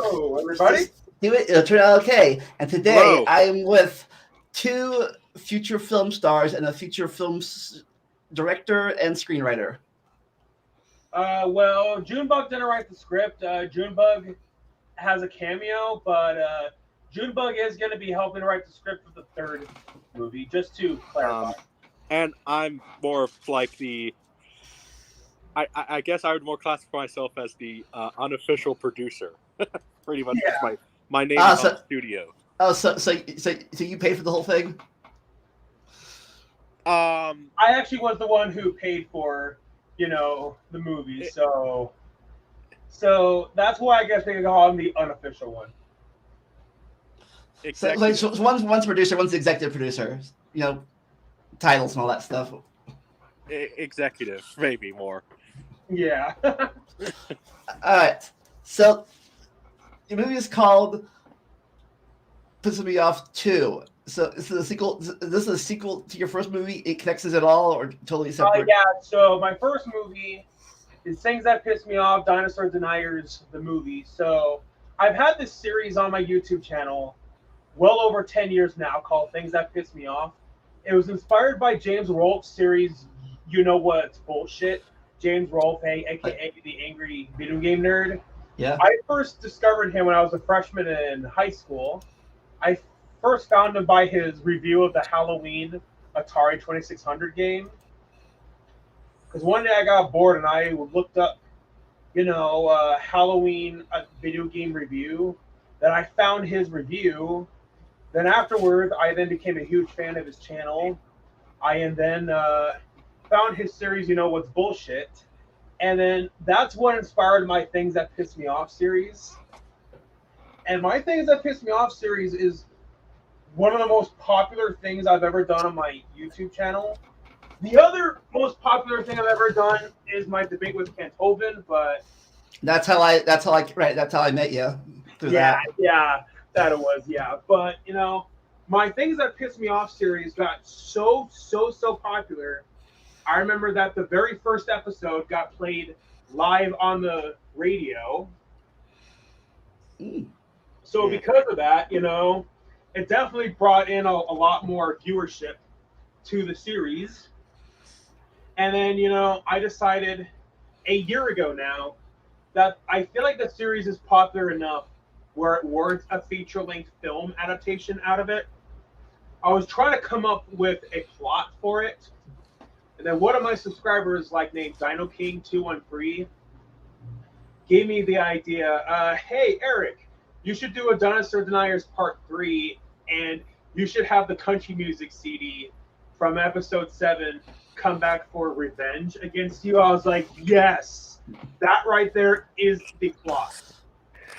Hello, everybody. Do it. It'll turn out okay. And today Hello. I am with two future film stars and a future film director and screenwriter. Well, Junebug didn't write the script. Junebug has a cameo, but Junebug is going to be helping write the script for the third movie, just to clarify. And I'm more of like the. I guess I would more classify myself as the unofficial producer. Pretty much, Yeah. that's my name is on the studio. Oh, so you paid for the whole thing? I actually was the one who paid for, the movie, so that's why I guess they call him the unofficial one. Exactly. So one's producer, one's the executive producer. Titles and all that stuff. Executive, maybe more. Yeah. All right. So the movie is called Pisses Me Off 2. So is this a sequel to your first movie? It connects us at all, or totally separate? Yeah. So my first movie is Things That Piss Me Off, Dinosaur Deniers, the movie. So I've had this series on my YouTube channel well over 10 years now called Things That Piss Me Off. It was inspired by James Rolfe's series, You Know What's Bullshit. James Rolfe, a.k.a. the Angry Video Game Nerd. Yeah. I first discovered him when I was a freshman in high school. I first found him by his review of the Halloween Atari 2600 game. Because one day I got bored and I looked up, Halloween video game review. Then I found his review. Then afterwards, I then became a huge fan of his channel. I then found his series, You Know What's Bullshit. And then that's what inspired my Things That Piss Me Off series. And my Things That Piss Me Off series is one of the most popular things I've ever done on my YouTube channel. The other most popular thing I've ever done is my debate with Kent Hovind, but that's how I met you. Yeah, that it was, yeah. But my Things That Piss Me Off series got so popular. I remember that the very first episode got played live on the radio. So because of that, it definitely brought in a lot more viewership to the series. And then, I decided a year ago now that I feel like the series is popular enough where it warrants a feature-length film adaptation out of it. I was trying to come up with a plot for it. And then one of my subscribers, named Dino King 213, gave me the idea, hey, Eric, you should do a Dinosaur Deniers Part 3, and you should have the country music CD from episode 7 come back for revenge against you. I was like, yes, that right there is the plot.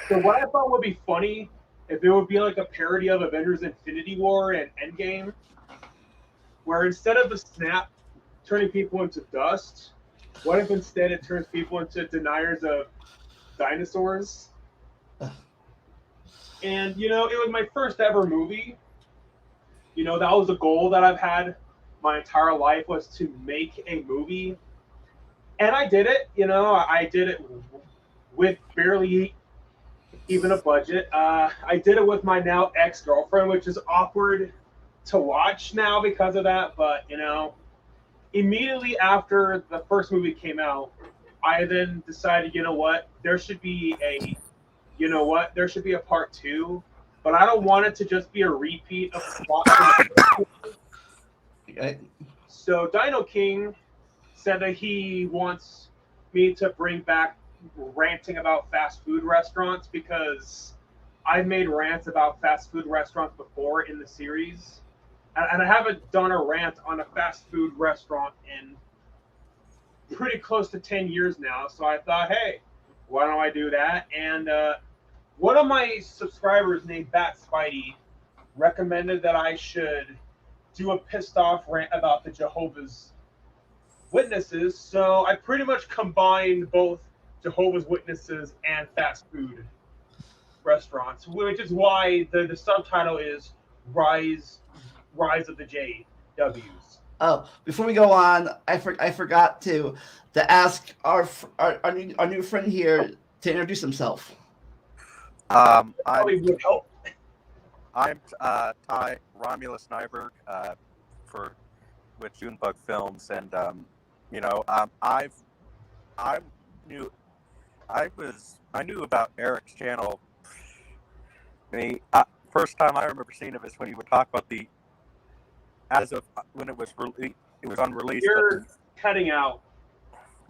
So what I thought would be funny if it would be like a parody of Avengers Infinity War and Endgame, where instead of the snap turning people into dust, what if instead it turns people into deniers of dinosaurs? And, it was my first ever movie. That was a goal that I've had my entire life, was to make a movie. And I did it, I did it with barely even a budget. I did it with my now ex-girlfriend, which is awkward to watch now because of that. But, immediately after the first movie came out, I then decided, there should be a part 2, but I don't want it to just be a repeat of the plot. Okay. So Dino King said that he wants me to bring back ranting about fast food restaurants, because I've made rants about fast food restaurants before in the series. And I haven't done a rant on a fast food restaurant in pretty close to 10 years now. So I thought, hey, why don't I do that? And one of my subscribers named Bat Spidey recommended that I should do a pissed off rant about the Jehovah's Witnesses. So I pretty much combined both Jehovah's Witnesses and fast food restaurants, which is why the subtitle is Rise of the JWs. Oh, before we go on, I forgot to ask our new friend here to introduce himself. I'm Probably would help. Ty Romulus Nyberg for with Junebug Films, and I knew I knew about Eric's channel. First time I remember seeing it is when he would talk about the as of when it was unreleased. You're cutting out.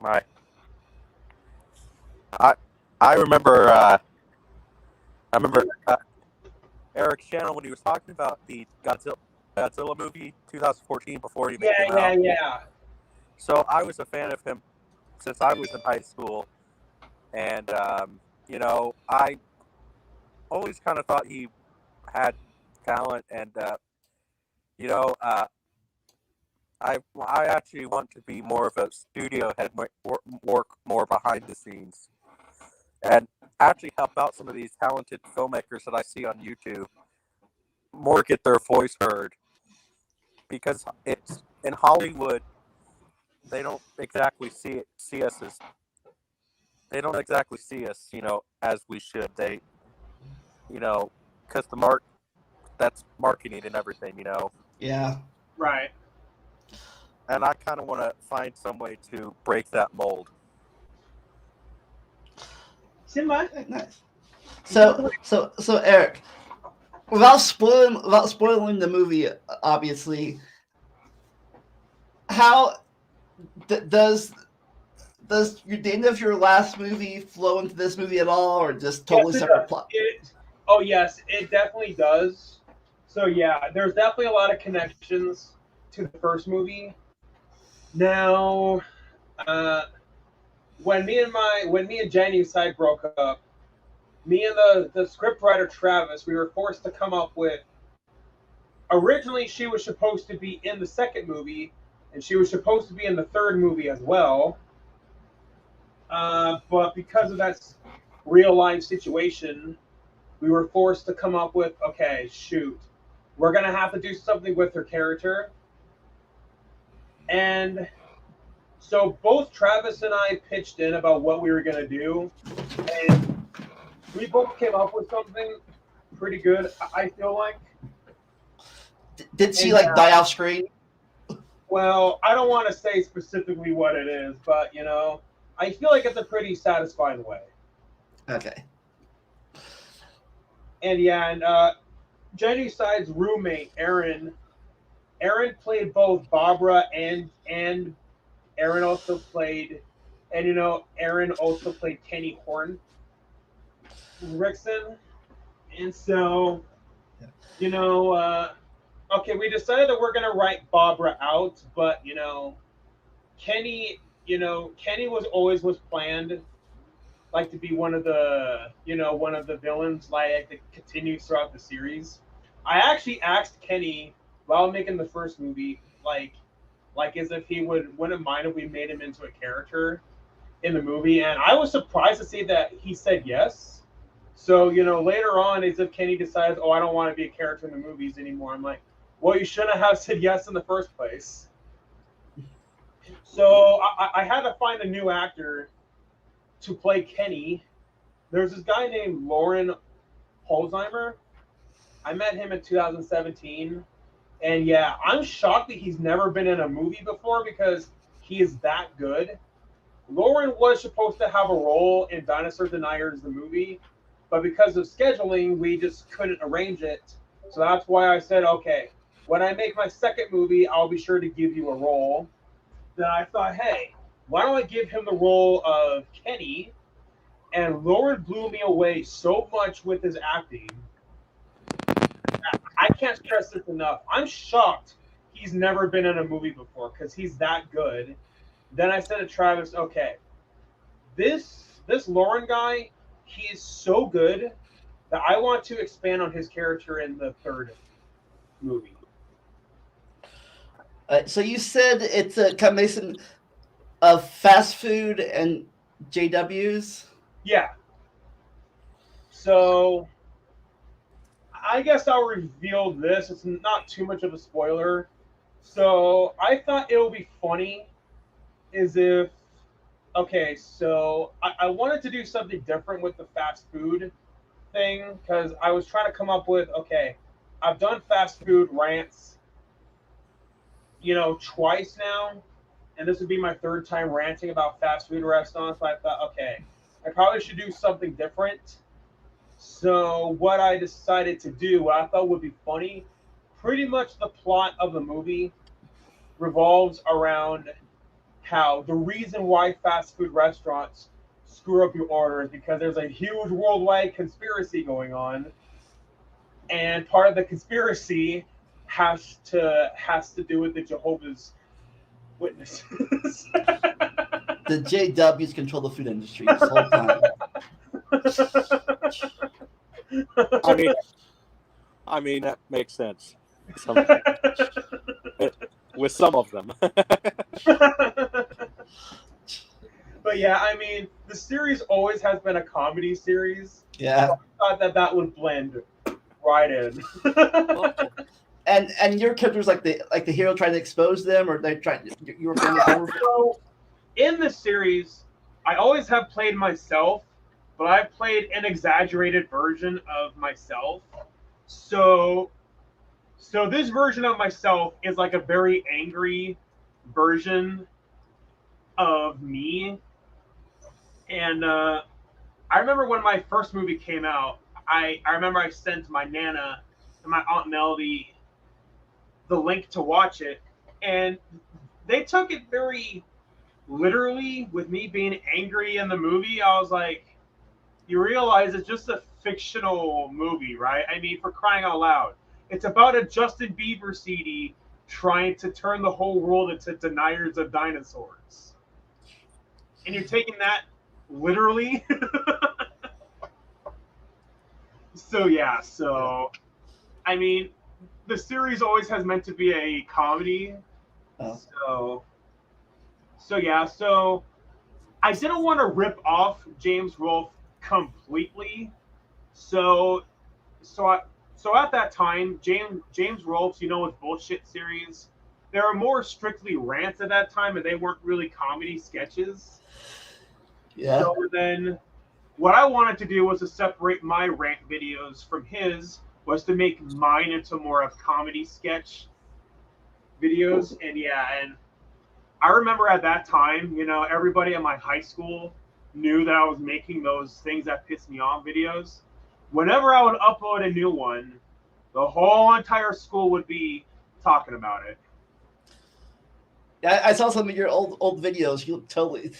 My I remember Eric's channel when he was talking about the Godzilla movie 2014 before he came out. Yeah. So I was a fan of him since I was in high school, and I always kind of thought he had talent, and I actually want to be more of a studio head, work more behind the scenes, and actually help out some of these talented filmmakers that I see on YouTube more get their voice heard, because it's in Hollywood they don't exactly see us as as we should. They because that's marketing and everything, Yeah. Right. and I kind of want to find some way to break that mold. Nice. So Eric, without spoiling the movie, obviously, how does the end of your last movie flow into this movie at all, or just totally separate plot? Yes, it definitely does. So yeah, there's definitely a lot of connections to the first movie. Now, when me and Jenny's side broke up, me and the scriptwriter Travis, we were forced to come up with. Originally, she was supposed to be in the second movie, and she was supposed to be in the third movie as well. But because of that real life situation, we were forced to come up with, okay, shoot, we're gonna have to do something with her character. And so both Travis and I pitched in about what we were gonna do, and we both came up with something pretty good, I feel like. Did she die off screen? Well, I don't want to say specifically what it is, but I feel like it's a pretty satisfying way. Okay. And Jenny Side's roommate, Aaron played both Barbara and Aaron also played, Aaron also played Kenny Rickson. And so, okay, we decided that we're going to write Barbara out, but, Kenny was planned to be one of the villains that continues throughout the series. I actually asked Kenny while making the first movie, as if he wouldn't mind if we made him into a character in the movie, and I was surprised to see that he said yes. So, later on, as if Kenny decides, I don't want to be a character in the movies anymore, I'm like, well, you shouldn't have said yes in the first place. So I had to find a new actor to play Kenny. There's this guy named Lauren Holzheimer. I met him in 2017. And yeah, I'm shocked that he's never been in a movie before because he is that good. Lauren was supposed to have a role in Dinosaur Deniers, the movie, but because of scheduling, we just couldn't arrange it. So that's why I said, okay, when I make my second movie, I'll be sure to give you a role. Then I thought, hey, why don't I give him the role of Kenny? And Lauren blew me away so much with his acting. I can't stress this enough. I'm shocked he's never been in a movie before because he's that good. Then I said to Travis, okay, this Lauren guy, he is so good that I want to expand on his character in the third movie. So you said it's a combination of fast food and JWs? Yeah. So I guess I'll reveal this. It's not too much of a spoiler. So I thought it would be funny so I wanted to do something different with the fast food thing because I was trying to come up with, okay, I've done fast food rants, twice now, and this would be my third time ranting about fast food restaurants. But I thought, okay, I probably should do something different. So what I decided to do, what I thought would be funny, pretty much the plot of the movie revolves around how the reason why fast food restaurants screw up your order is because there's a huge worldwide conspiracy going on, and part of the conspiracy has to do with the Jehovah's Witnesses. The JWs control the food industry this whole time. I mean that makes sense. With some of them. But yeah, I mean, the series always has been a comedy series. Yeah. So I thought that would blend right in. And your character's like the hero trying to expose them, or they trying you were playing over. So in the series, I always have played myself, but I've played an exaggerated version of myself. So this version of myself is like a very angry version of me. And I remember when my first movie came out, I remember I sent my Nana and my Aunt Melody the link to watch it, and they took it very literally with me being angry in the movie. I was like, you realize it's just a fictional movie, right? I mean, for crying out loud. It's about a Justin Bieber CD trying to turn the whole world into deniers of dinosaurs. And you're taking that literally? So, I mean, the series always has meant to be a comedy. Oh. So I didn't want to rip off James Rolfe completely. So at that time, James Rolfe's his bullshit series, there were more strictly rants at that time, and they weren't really comedy sketches. Yeah. So then, what I wanted to do was to separate my rant videos from his, was to make mine into more of comedy sketch videos. And I remember at that time, everybody in my high school knew that I was making those things that pissed me off videos. Whenever I would upload a new one, the whole entire school would be talking about it. Yeah, I saw some of your old videos. You look totally.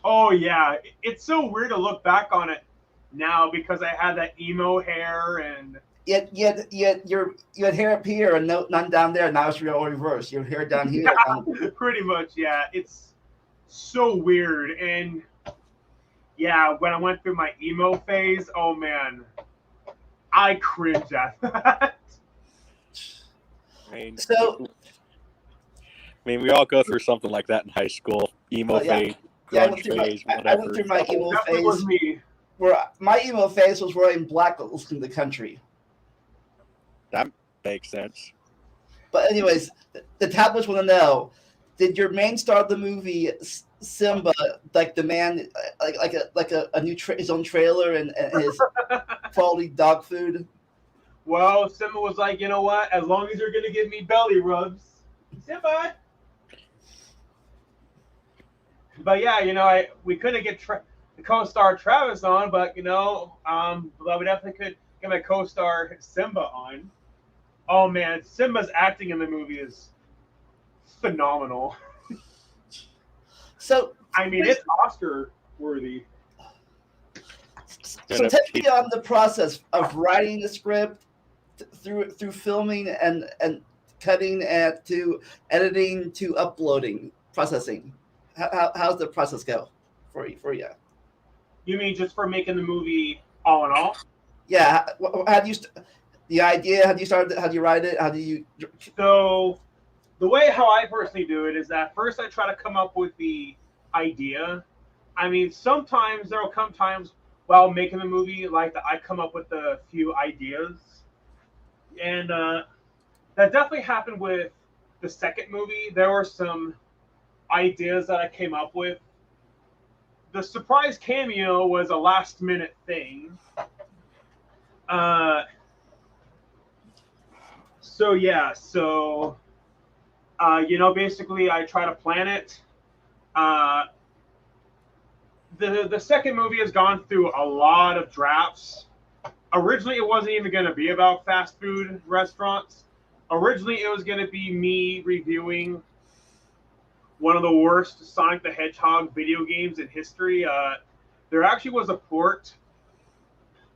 Oh yeah, it's so weird to look back on it now because I had that emo hair and. You had hair up here and none down there. Now it's all reverse. Your hair down here. Yeah, pretty much, yeah. It's so weird. And yeah, when I went through my emo phase, oh man, I cringe at that. I mean, we all go through something like that in high school. Emo phase, grunge phase, whatever. I went through my emo phase. Was me. Where my emo phase was wearing black listening to the country. That makes sense. But anyways, the tablets want to know: did your main star of the movie Simba like demand like a new his own trailer and his quality dog food? Well, Simba was like, you know what? As long as you're gonna give me belly rubs, Simba. But yeah, we couldn't get the co-star Travis on, but we definitely could get my co-star Simba on. Oh man, Simba's acting in the movie is phenomenal. So I mean, it's Oscar worthy. So take me on the process of writing the script through filming and cutting to editing to uploading, processing. How's the process go for you? You mean just for making the movie all in all? Yeah. How do you the idea? How do you start? How do you write it? How do you? So, the way how I personally do it is that first I try to come up with the idea. I mean, sometimes there will come times while making the movie like that I come up with a few ideas, and that definitely happened with the second movie. There were some ideas that I came up with. The surprise cameo was a last minute thing, Uh, so yeah, so basically, I try to plan it. Uh, the second movie has gone through a lot of drafts. Originally, it wasn't even going to be about fast food restaurants. Originally, it was going to be me reviewing one of the worst Sonic the Hedgehog video games in history. There actually was a port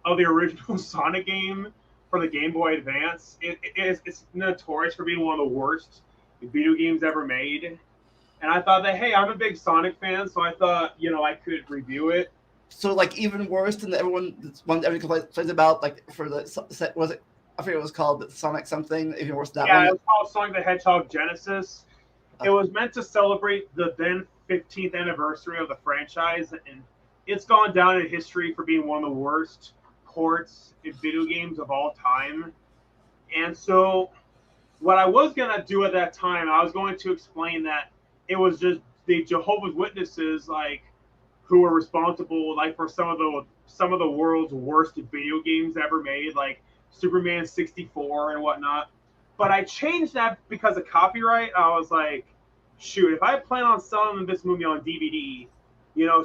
of the original Sonic game for the Game Boy Advance. It's notorious for being one of the worst video games ever made. And I thought that, hey, I'm a big Sonic fan, so I thought, I could review it. So like even worse than everyone complains about, like for the was it? I forget what it was called, but Sonic something. Even worse than that Yeah, one. it was called Sonic the Hedgehog Genesis. It was meant to celebrate the then 15th anniversary of the franchise, and it's gone down in history for being one of the worst ports in video games of all time. And so, what I was gonna do at that time, I was going to explain that it was just the Jehovah's Witnesses, like, who were responsible, like, for some of the world's worst video games ever made, like Superman 64 and whatnot. But I changed that because of copyright. I was like, shoot, if I plan on selling this movie on DVD,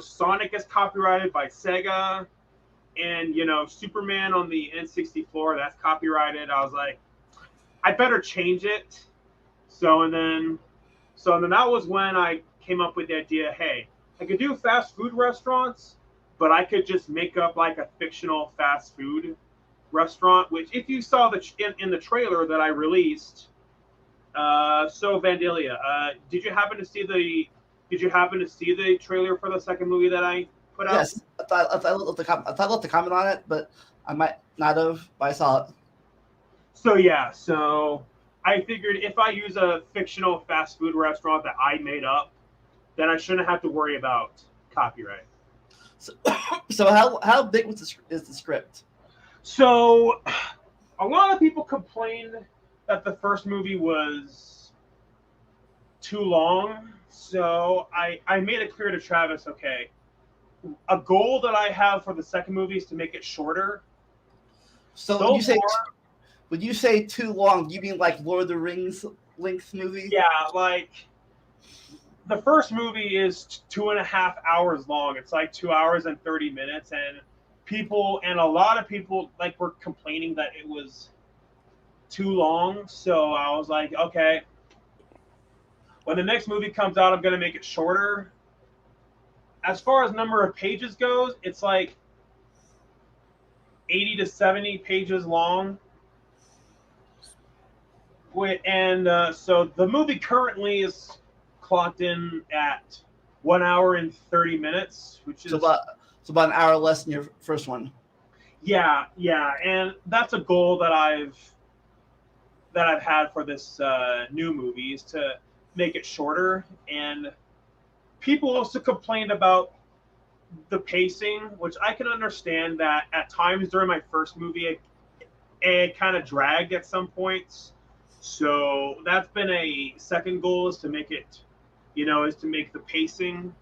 Sonic is copyrighted by Sega, and Superman on the N64, that's copyrighted. I was like, I better change it. So and then that was when I came up with the idea, hey, I could do fast food restaurants, but I could just make up like a fictional fast food restaurant, which if you saw in the trailer that I released, so Vandalia, did you happen to see the trailer for the second movie that I put out? Yes, I left the comment on it, but I might not have. But I saw it. So yeah, so I figured if I use a fictional fast food restaurant that I made up, then I shouldn't have to worry about copyright. So how big is the script? So a lot of people complained that the first movie was too long. So I made it clear to Travis, okay, a goal that I have for the second movie is to make it shorter. So when you say too long, do you mean like Lord of the Rings length movie? Yeah, like the first movie is 2.5 hours long. It's like 2 hours and 30 minutes, and a lot of people like were complaining that it was too long. So I was like, okay, when the next movie comes out, I'm gonna make it shorter. As far as number of pages goes, it's like 80 to 70 pages long. And so the movie currently is clocked in at 1 hour and 30 minutes, which is so about an hour less than your first one. Yeah, and that's a goal that I've had for this new movie, is to make it shorter. And people also complained about the pacing, which I can understand that at times during my first movie it kind of dragged at some points. So that's been a second goal, is to make it, is to make the pacing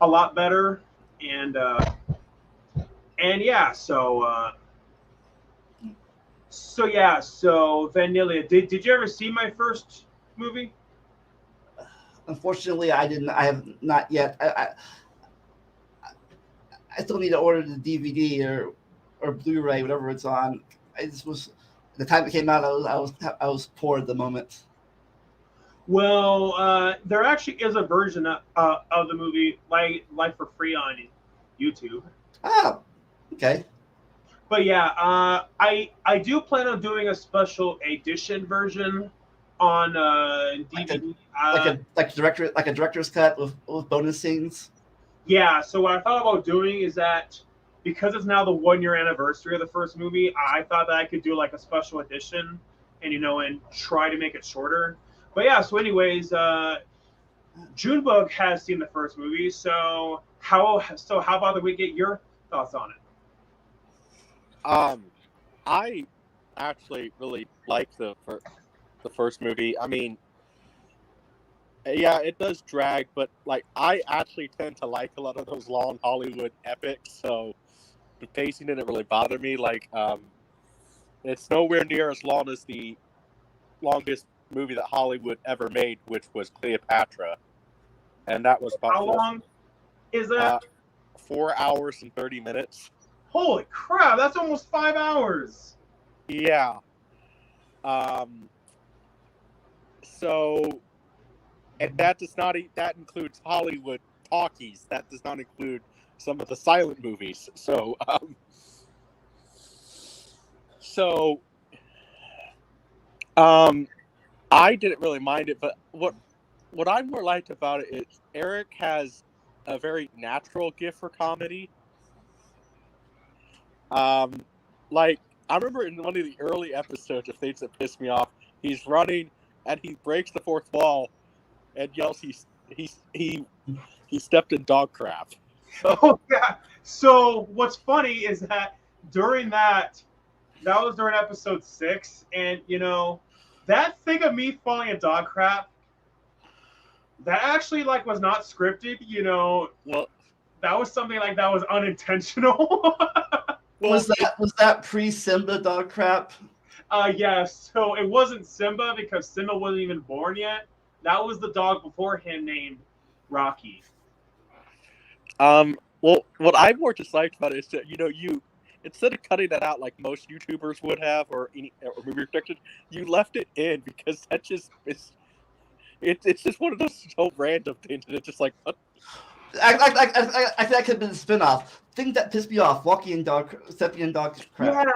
a lot better. And yeah, so Vanilla, did you ever see my first movie? Unfortunately, I didn't. I have not yet. I still need to order the DVD or Blu-ray, whatever it's on. The time it came out, I was poor at the moment. Well, there actually is a version of the movie like for free on YouTube. Oh, okay. But yeah, I do plan on doing a special edition version on DVD. Like a director's cut with bonus scenes. Yeah. So what I thought about doing is that, because it's now the 1 year anniversary of the first movie, I thought that I could do like a special edition, and and try to make it shorter. But yeah. So anyways, Junebug has seen the first movie. So how about we get your thoughts on it? I actually really like the first movie. I mean, yeah, it does drag, but like I actually tend to like a lot of those long Hollywood epics. So the pacing didn't really bother me. Like, it's nowhere near as long as the longest movie that Hollywood ever made, which was Cleopatra, and that was about How long is that? 4 hours and 30 minutes. Holy crap! That's almost 5 hours. Yeah. So, and that includes Hollywood talkies. That does not include some of the silent movies. So, I didn't really mind it, but what I more liked about it is Eric has a very natural gift for comedy. Like, I remember in one of the early episodes of things that pissed me off, he's running and he breaks the fourth wall and yells he stepped in dog crap. Oh yeah. So what's funny is that during that was during episode 6, and that thing of me falling in dog crap, that actually was not scripted. Well, that was something that was unintentional. Was that pre-Simba dog crap? Yeah. So it wasn't Simba because Simba wasn't even born yet. That was the dog before him named Rocky. Well, what I more disliked about it is that you instead of cutting that out like most YouTubers would have or movie restrictions, you left it in because that just it's just one of those so random things, and it's just like what? I think that could have been a spin-off. Thing that pissed me off: stepping in dog crap.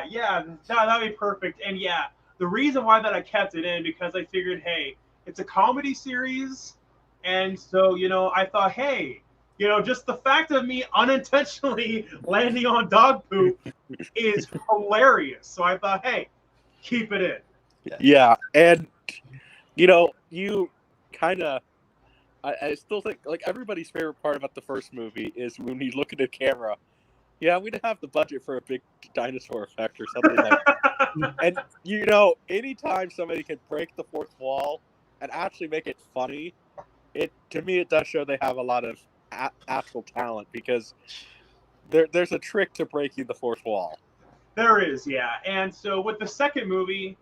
Yeah, that'd be perfect. And yeah, the reason why that I kept it in because I figured, hey, it's a comedy series, and so I thought, hey, just the fact of me unintentionally landing on dog poop is hilarious. So I thought, hey, keep it in. Yeah, and you kind of. I still think everybody's favorite part about the first movie is when you look at the camera. Yeah, we didn't have the budget for a big dinosaur effect or something like that. And anytime somebody can break the fourth wall and actually make it funny, to me it does show they have a lot of actual talent because there's a trick to breaking the fourth wall. There is, yeah. And so with the second movie,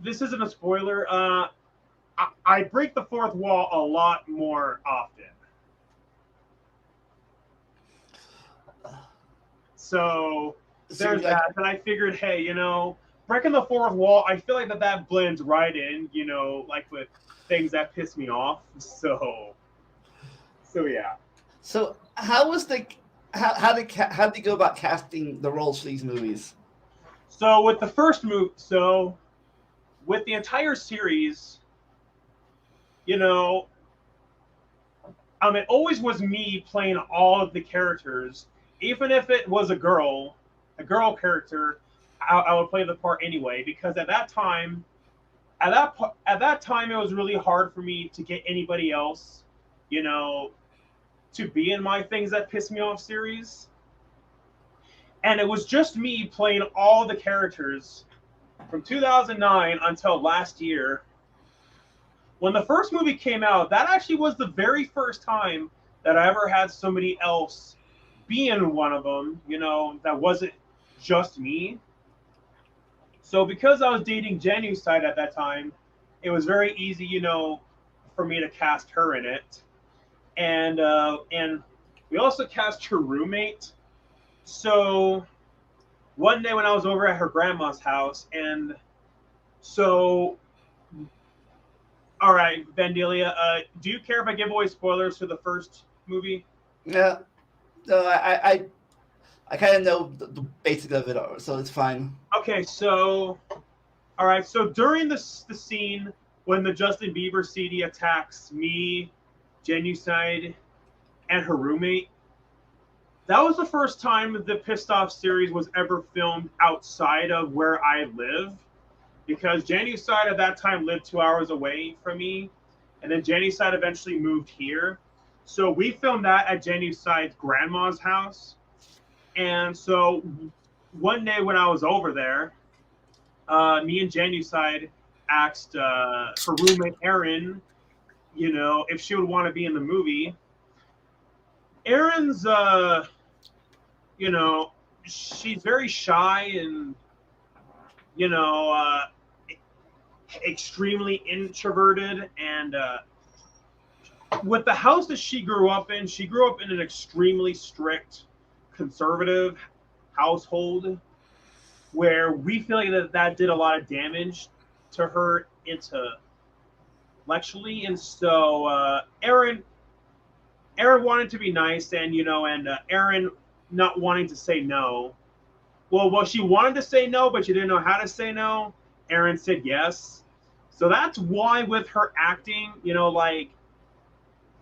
this isn't a spoiler. I break the fourth wall a lot more often. So there's that. And I figured, hey, breaking the fourth wall, I feel like that blends right in, with things that piss me off. So yeah. So how did they go about casting the roles for these movies? So with the first movie, with the entire series, it always was me playing all of the characters, even if it was a girl character. I would play the part anyway because at that time, it was really hard for me to get anybody else, to be in my things that piss me off series, and it was just me playing all the characters from 2009 until last year. When the first movie came out, that actually was the very first time that I ever had somebody else be in one of them, that wasn't just me. So because I was dating Genocide at that time, it was very easy, for me to cast her in it. And we also cast her roommate. So one day when I was over at her grandma's house, and so... All right, Vandelia, do you care if I give away spoilers for the first movie? Yeah. No, I kind of know the basics of it, so it's fine. Okay, so... All right, so during the scene when the Justin Bieber CD attacks me, Genocide, and her roommate, that was the first time the Pissed Off series was ever filmed outside of where I live. Because Genocide at that time lived 2 hours away from me, and then Genocide eventually moved here. So we filmed that at Genocide's grandma's house. And so one day when I was over there, me and Genocide asked her roommate Erin, if she would want to be in the movie. Erin's, you know, she's very shy and, you know, extremely introverted. And with the house that she grew up in an extremely strict, conservative household where we feel like that did a lot of damage to her intellectually. And so Aaron wanted to be nice, and Aaron not wanting to say no. Well, she wanted to say no, but she didn't know how to say no. Aaron said yes. So that's why with her acting, like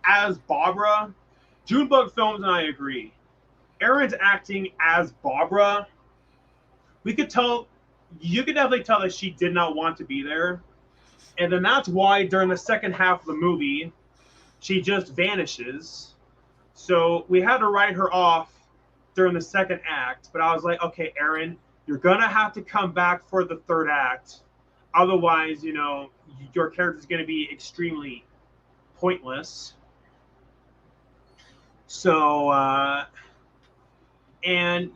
as Barbara, Junebug Films and I agree. Aaron's acting as Barbara, you could definitely tell that she did not want to be there. And then that's why during the second half of the movie, she just vanishes. So we had to write her off during the second act. But I was like, okay, Aaron, you're going to have to come back for the third act. Otherwise, your character is going to be extremely pointless. So, and,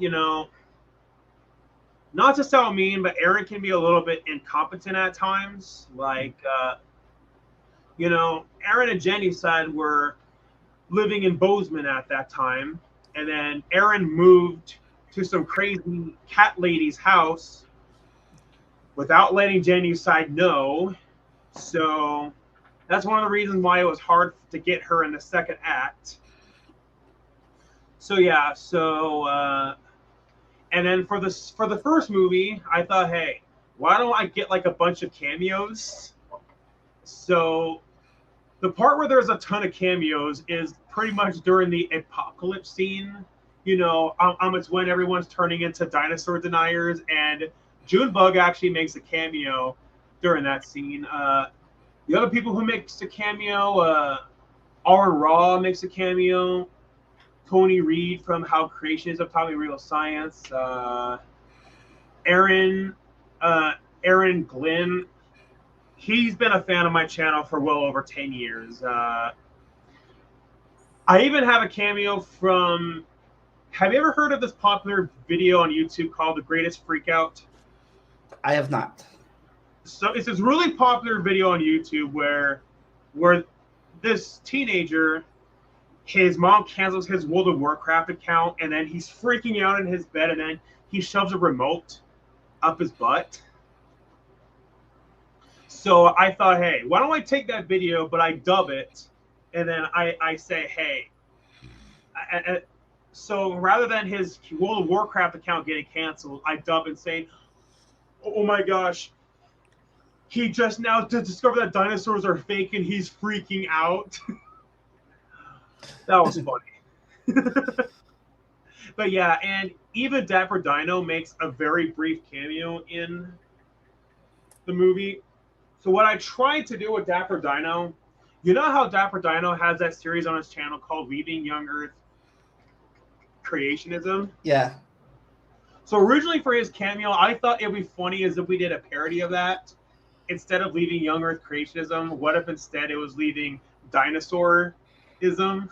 not to sound mean, but Aaron can be a little bit incompetent at times. Like, Aaron and Jenny's side were living in Bozeman at that time. And then Aaron moved to some crazy cat lady's house without letting Jenny's side know. So that's one of the reasons why it was hard to get her in the second act. So yeah, and then for the first movie, I thought, hey, why don't I get like a bunch of cameos? So the part where there's a ton of cameos is pretty much during the apocalypse scene. It's when everyone's turning into dinosaur deniers, and Junebug actually makes a cameo during that scene. The other people who makes a cameo, Aaron Raw makes a cameo. Tony Reed from How Creationism Taught Me Real Science. Aaron Glenn, he's been a fan of my channel for well over 10 years. I even have a cameo from, have you ever heard of this popular video on YouTube called The Greatest Freakout? I have not. So it's this really popular video on YouTube where this teenager, his mom cancels his World of Warcraft account, and then he's freaking out in his bed, and then he shoves a remote up his butt. So I thought, hey, why don't I take that video, but I dub it, and then I say, hey. So rather than his World of Warcraft account getting canceled, I dub and say, oh my gosh, he just now discovered that dinosaurs are fake, and he's freaking out. That was funny. But yeah, and even Dapper Dino makes a very brief cameo in the movie. So what I tried to do with Dapper Dino, how Dapper Dino has that series on his channel called Leaving Young Earth Creationism? Yeah. So originally for his cameo, I thought it would be funny as if we did a parody of that. Instead of Leaving Young Earth Creationism, what if instead it was Leaving Dinosaur-ism?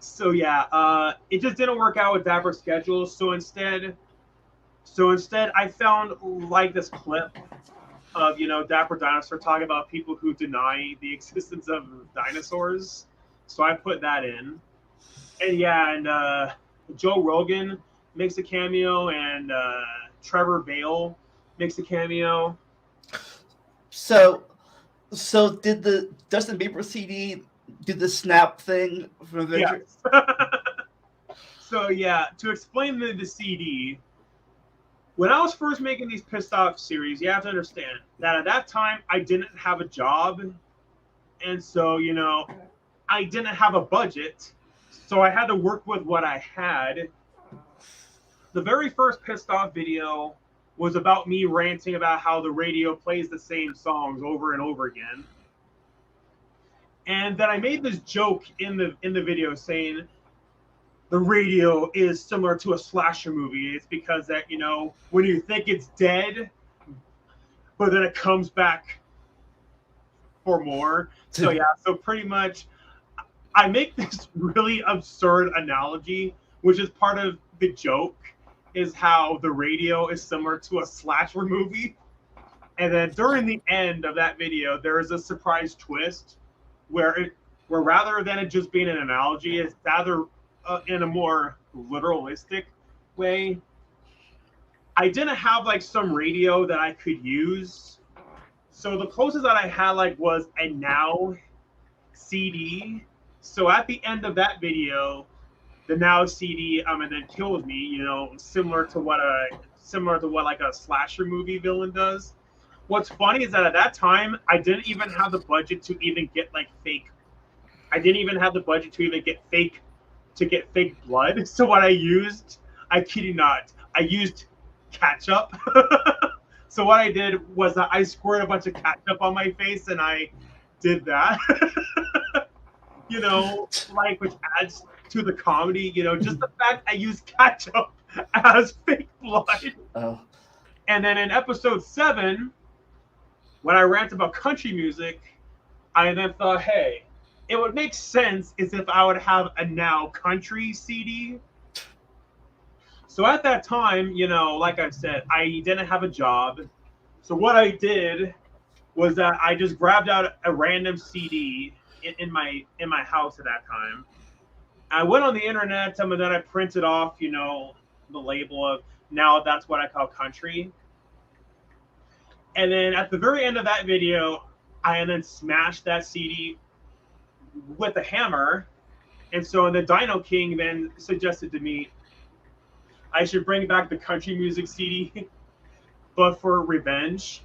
So yeah, it just didn't work out with Dapper's schedule. So instead I found like this clip of Dapper Dinosaur talking about people who deny the existence of dinosaurs. So I put that in, and yeah, and Joe Rogan makes a cameo, and Trevor Bale makes a cameo. So did the Justin Bieber CD do the snap thing from Avengers? Yes. So yeah, to explain the CD, when I was first making these Pissed Off series, you have to understand that at that time I didn't have a job, and so I didn't have a budget, so I had to work with what I had. The very first Pissed Off video was about me ranting about how the radio plays the same songs over and over again. And then I made this joke in the video saying the radio is similar to a slasher movie. It's because that, when you think it's dead, but then it comes back for more. So yeah, so pretty much I make this really absurd analogy, which is part of the joke, is how the radio is similar to a slasher movie. And then during the end of that video, there is a surprise twist where rather than it just being an analogy, it's rather in a more literalistic way. I didn't have like some radio that I could use, so the closest that I had like was a Now CD. So at the end of that video, the Now CD and then kills me, similar to what like a slasher movie villain does. What's funny is that at that time I didn't even have the budget to even get like fake. I didn't even have the budget to even get fake blood. So what I used, I kid you not, I used ketchup. So what I did was that I squirted a bunch of ketchup on my face and I did that. Like which adds to the comedy, just the fact I used ketchup as fake blood. Oh. And then in episode 7, when I rant about country music, I then thought, hey, it would make sense as if I would have a Now country CD. So at that time, like I said, I didn't have a job. So what I did was that I just grabbed out a random CD in my house at that time. I went on the internet and then I printed off, the label of Now that's what I call country. And then at the very end of that video, I then smashed that CD with a hammer. And so the Dino King then suggested to me I should bring back the country music CD, but for revenge.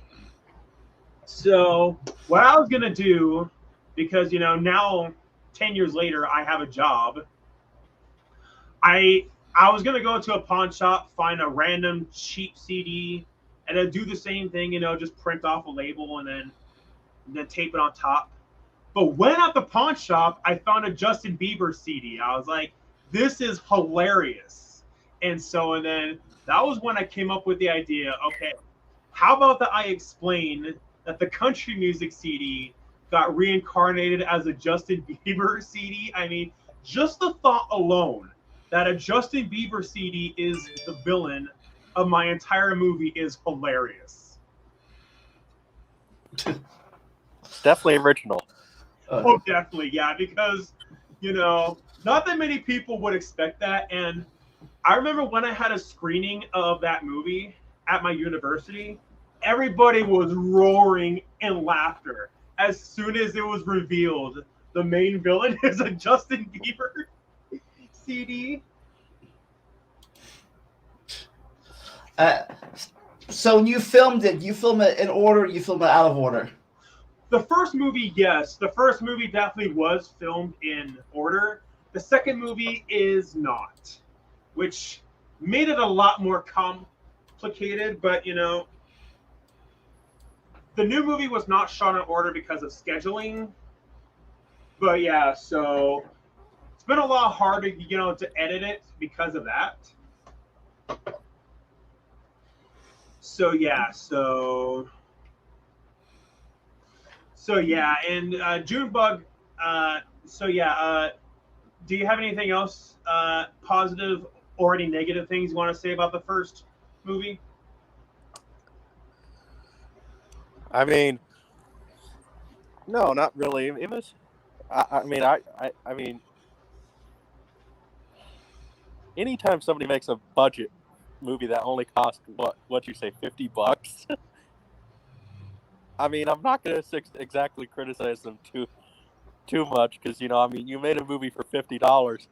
So what I was gonna do, because now 10 years later I have a job, I was gonna go to a pawn shop, find a random cheap CD, and then do the same thing, just print off a label and then tape it on top. But when at the pawn shop, I found a Justin Bieber CD. I was like, this is hilarious. And then that was when I came up with the idea, okay, how about that I explain that the country music CD got reincarnated as a Justin Bieber CD? I mean, just the thought alone that a Justin Bieber CD is the villain of my entire movie is hilarious. Definitely original. Oh, definitely, yeah, because, not that many people would expect that. And I remember when I had a screening of that movie at my university, everybody was roaring in laughter as soon as it was revealed the main villain is a Justin Bieber CD. So when you filmed it, you film it in order, you film it out of order? The first movie, yes. The first movie definitely was filmed in order. The second movie is not, which made it a lot more complicated. But, the new movie was not shot in order because of scheduling. But, yeah, so it's been a lot harder, to edit it because of that. So, yeah, and Junebug, do you have anything else positive or any negative things you want to say about the first movie? I mean, no, not really. It was, I mean, anytime somebody makes a budget movie that only cost what you say, $50. I mean, I'm not going to exactly criticize them too much because you made a movie for $50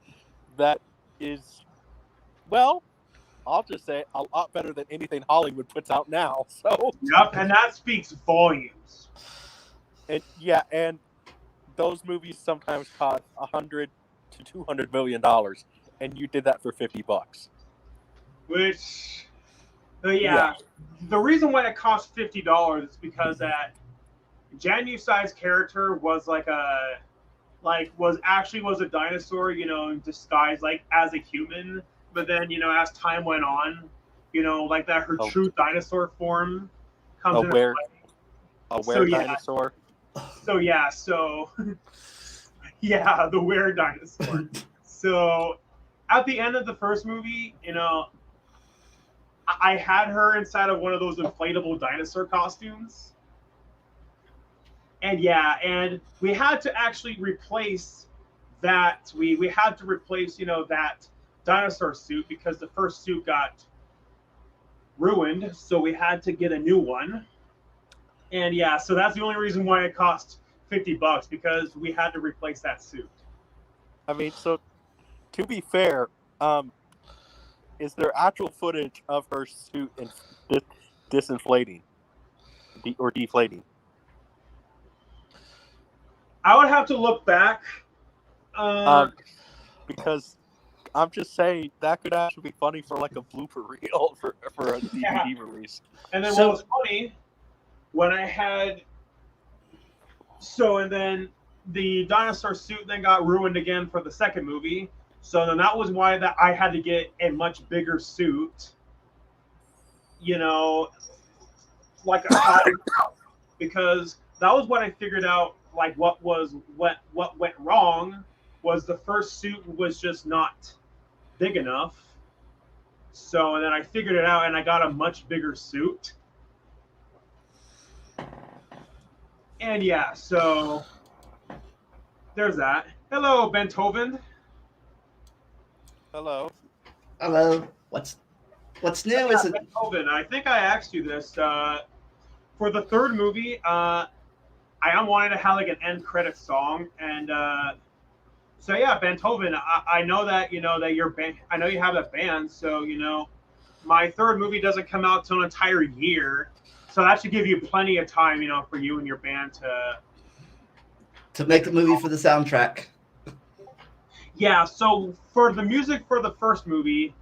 that is, well, I'll just say a lot better than anything Hollywood puts out now. So yep, and that speaks volumes. And those movies sometimes cost $100 to $200 million, and you did that for $50. Which, the reason why it cost $50 is because that Janusai's character was was a dinosaur, in disguise as a human. But then, as time went on, that her true dinosaur form comes a dinosaur. So Yeah, the weird dinosaur. So at the end of the first movie, I had her inside of one of those inflatable dinosaur costumes. And yeah, and we had to actually replace that. We had to replace, that dinosaur suit because the first suit got ruined, so we had to get a new one. And yeah, so that's the only reason why it cost $50 because we had to replace that suit. I mean, so to be fair, is there actual footage of her suit disinflating or deflating? I would have to look back. Because I'm just saying that could actually be funny for like a blooper reel for a DVD release. And then what was funny when I had and then the dinosaur suit then got ruined again for the second movie. So then that was why that I had to get a much bigger suit, like a because that was what I figured out. Like what went wrong was the first suit was just not big enough. So and then I figured it out and I got a much bigger suit. And yeah, so there's that. Hello, Beethoven. Hello. Hello. What's new? Is it Beethoven? I think I asked you this. For the third movie, I am wanting to have like an end credit song, and so yeah, Beethoven. I know that that you're band. I know you have that band, so my third movie doesn't come out till an entire year, so that should give you plenty of time, for you and your band to make the movie for the soundtrack. Yeah, so for the music for the first movie,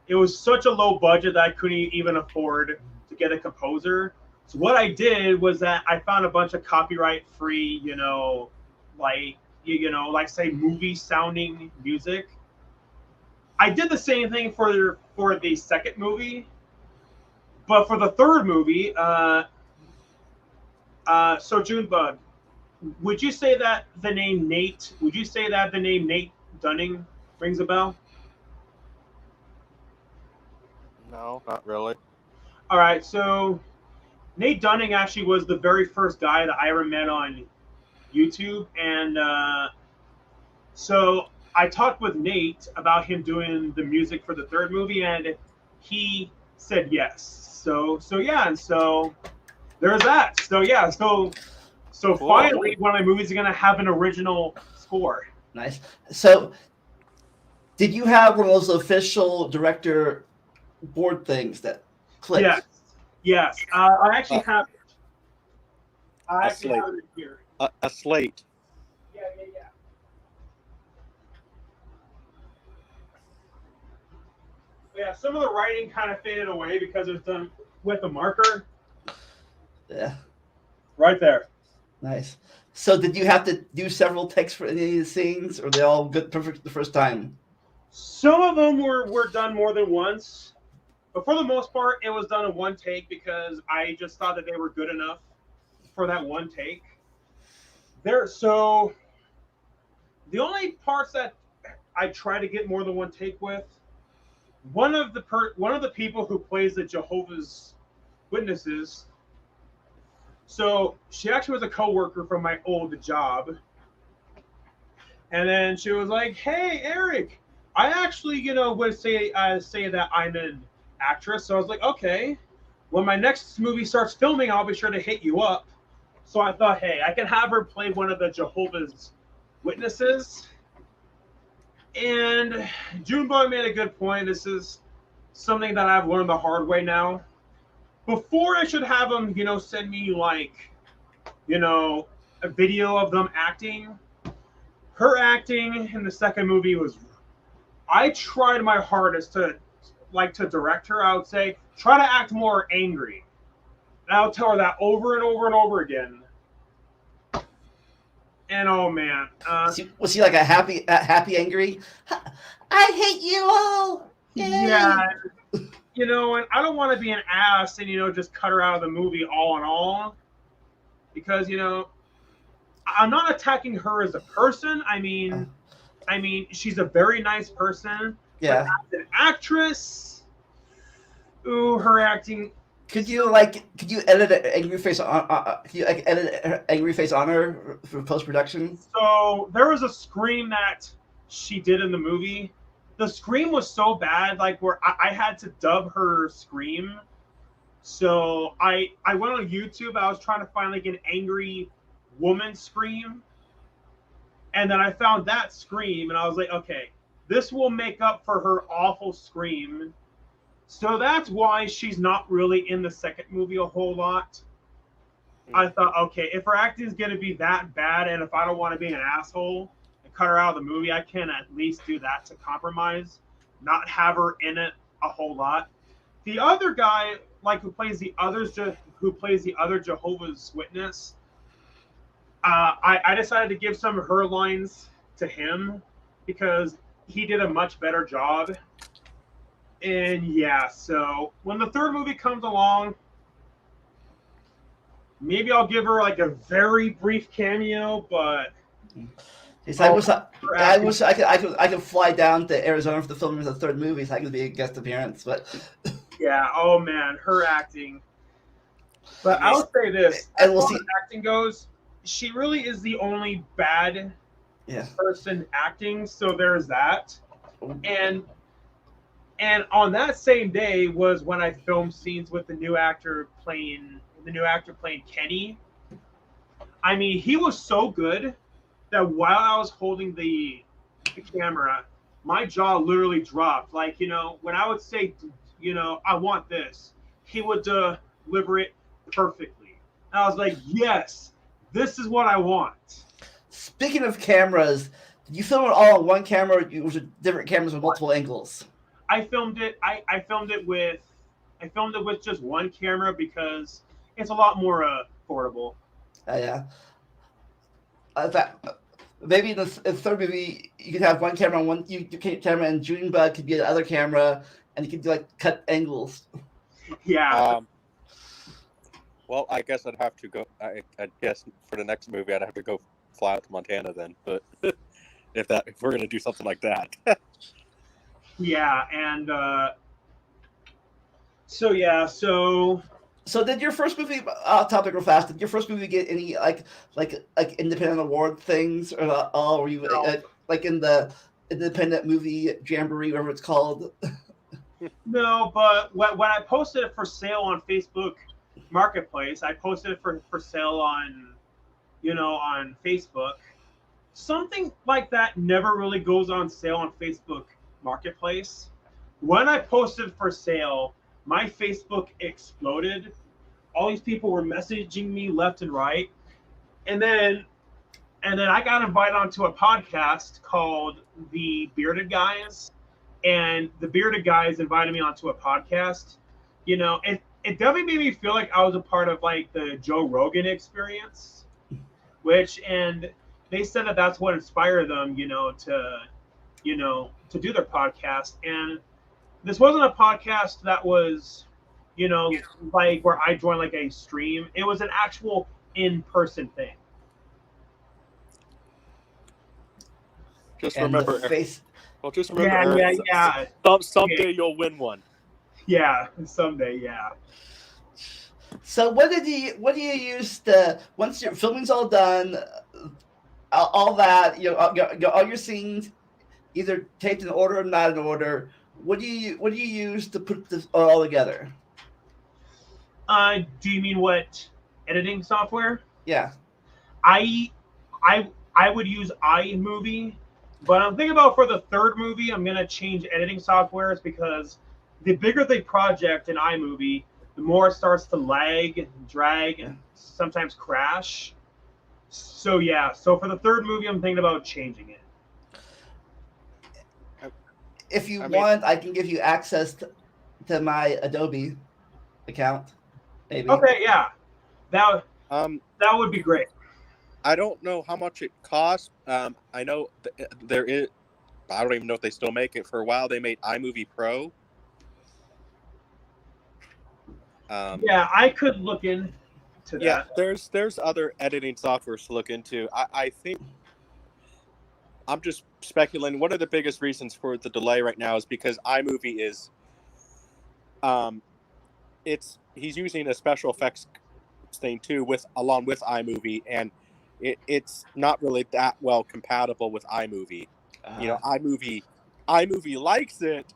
it was such a low budget that I couldn't even afford to get a composer. So what I did was that I found a bunch of copyright-free, like say movie sounding music. I did the same thing for the second movie, but for the third movie, so Junebug, would you say that the name Nate? Would you say that the name Nate Dunning rings a bell? No, not really. All right, so Nate Dunning actually was the very first guy that I ever met on YouTube, and so I talked with Nate about him doing the music for the third movie, and he said yes. So yeah, and so there's that. So yeah, so Cool. Finally, one of my movies is gonna have an original score. Nice. So, did you have one of those official director board things that clicked? Yes. I actually have it. I A actually slate. have it here. A slate. Yeah. Yeah, some of the writing kind of faded away because it was done with a marker. Yeah. Right there. Nice. So did you have to do several takes for any of the scenes, or they all good perfect the first time? Some of them were done more than once, but for the most part, it was done in one take because I just thought that they were good enough for that one take. So the only parts that I try to get more than one take with, one of the people who plays the Jehovah's Witnesses. So she actually was a coworker from my old job, and then she was like, "Hey, Eric, I actually, would say that I'm an actress." So I was like, "Okay, when my next movie starts filming, I'll be sure to hit you up." So I thought, hey, I can have her play one of the Jehovah's Witnesses. And Junebug made a good point. This is something that I've learned the hard way now. Before I should have them, send me like, a video of them acting. Her acting in the second movie was, I tried my hardest to direct her. I would say, try to act more angry. And I'll tell her that over and over and over again. And oh man. Was he like a happy angry? I hate you all. Yay. Yeah. And I don't want to be an ass and, just cut her out of the movie all in all. Because, I'm not attacking her as a person. She's a very nice person, but Yeah. as an actress, ooh, her acting. Could you edit an angry face on? Could you edit her angry face on her for post production? So there was a scream that she did in the movie. The scream was so bad, like where I had to dub her scream. So I went on YouTube. I was trying to find like an angry woman scream, and then I found that scream, and I was like, okay, this will make up for her awful scream. So that's why she's not really in the second movie a whole lot. I thought, okay, if her acting is going to be that bad, and if I don't want to be an asshole and cut her out of the movie, I can at least do that to compromise, not have her in it a whole lot. The other guy, like who plays the other Jehovah's Witness, I decided to give some of her lines to him because he did a much better job. And yeah, so when the third movie comes along, maybe I'll give her like a very brief cameo, but Yes, I wish I could fly down to Arizona for the filming of the third movie so I could be a guest appearance. But yeah, oh man, her acting. But I'll say this: and as we'll far see. as acting goes, she really is the only bad person acting. So there's that. And on that same day was when I filmed scenes with the new actor playing Kenny. I mean, he was so good that while I was holding the camera, my jaw literally dropped. Like, when I would say, I want this, he would deliver it perfectly. And I was like, yes, this is what I want. Speaking of cameras, did you film it all on one camera, or was it different cameras with multiple angles? I filmed it with just one camera because it's a lot more affordable. Yeah. In fact, maybe in the third movie you could have one camera on one camera, and Junebug could be the other camera, and you could do like cut angles. Yeah. Well, I guess I'd have to go. I guess for the next movie, I'd have to go fly out to Montana then. But if we're gonna do something like that. Yeah, and So did your first movie? Topic real fast. Did your first movie get any like independent award things or all? Were you like in the independent movie jamboree, whatever it's called? No, but when I posted it for sale on Facebook Marketplace, I posted it for sale on Facebook. Something like that never really goes on sale on Facebook Marketplace. When I posted for sale, my Facebook exploded. All these people were messaging me left and right. And then I got invited onto a podcast called The Bearded Guys. And the Bearded Guys invited me onto a podcast. It definitely made me feel like I was a part of like the Joe Rogan experience, and they said that that's what inspired them, to do their podcast. And this wasn't a podcast that was, like where I joined like a stream. It was an actual in-person thing. Just remember, Yeah. Someday you'll win one. Yeah, someday, yeah. So what do you use once your filming's all done, all that all your scenes either taped in order or not in order? What do you use to put this all together? Do you mean what editing software? Yeah. I would use iMovie, but I'm thinking about for the third movie, I'm gonna change editing softwares because the bigger the project in iMovie, the more it starts to lag and drag and sometimes crash. So yeah, for the third movie, I'm thinking about changing it. If you want, I can give you access to my Adobe account. Maybe. Okay, yeah, that would be great. I don't know how much it costs. I know there is. I don't even know if they still make it. For a while, they made iMovie Pro. Yeah, I could look into to Yeah, that. there's other editing softwares to look into. I think I'm just speculating. One of the biggest reasons for the delay right now is because iMovie is he's using a special effects thing too along with iMovie, and it's not really that well compatible with iMovie. iMovie likes it,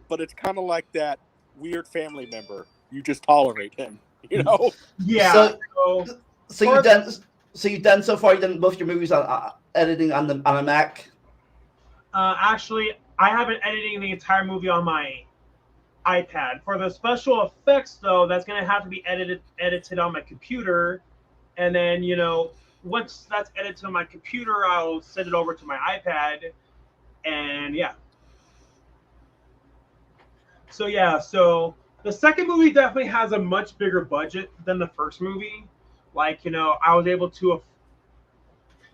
but it's kind of like that weird family member. You just tolerate him, you know? Yeah. So, So so for you've done. So you've done both your movies on editing on a Mac. actually, I have been editing the entire movie on my iPad. For the special effects, though, that's gonna have to be edited on my computer, and then once that's edited on my computer, I'll send it over to my iPad, and yeah. So yeah, so the second movie definitely has a much bigger budget than the first movie. Like I was able to,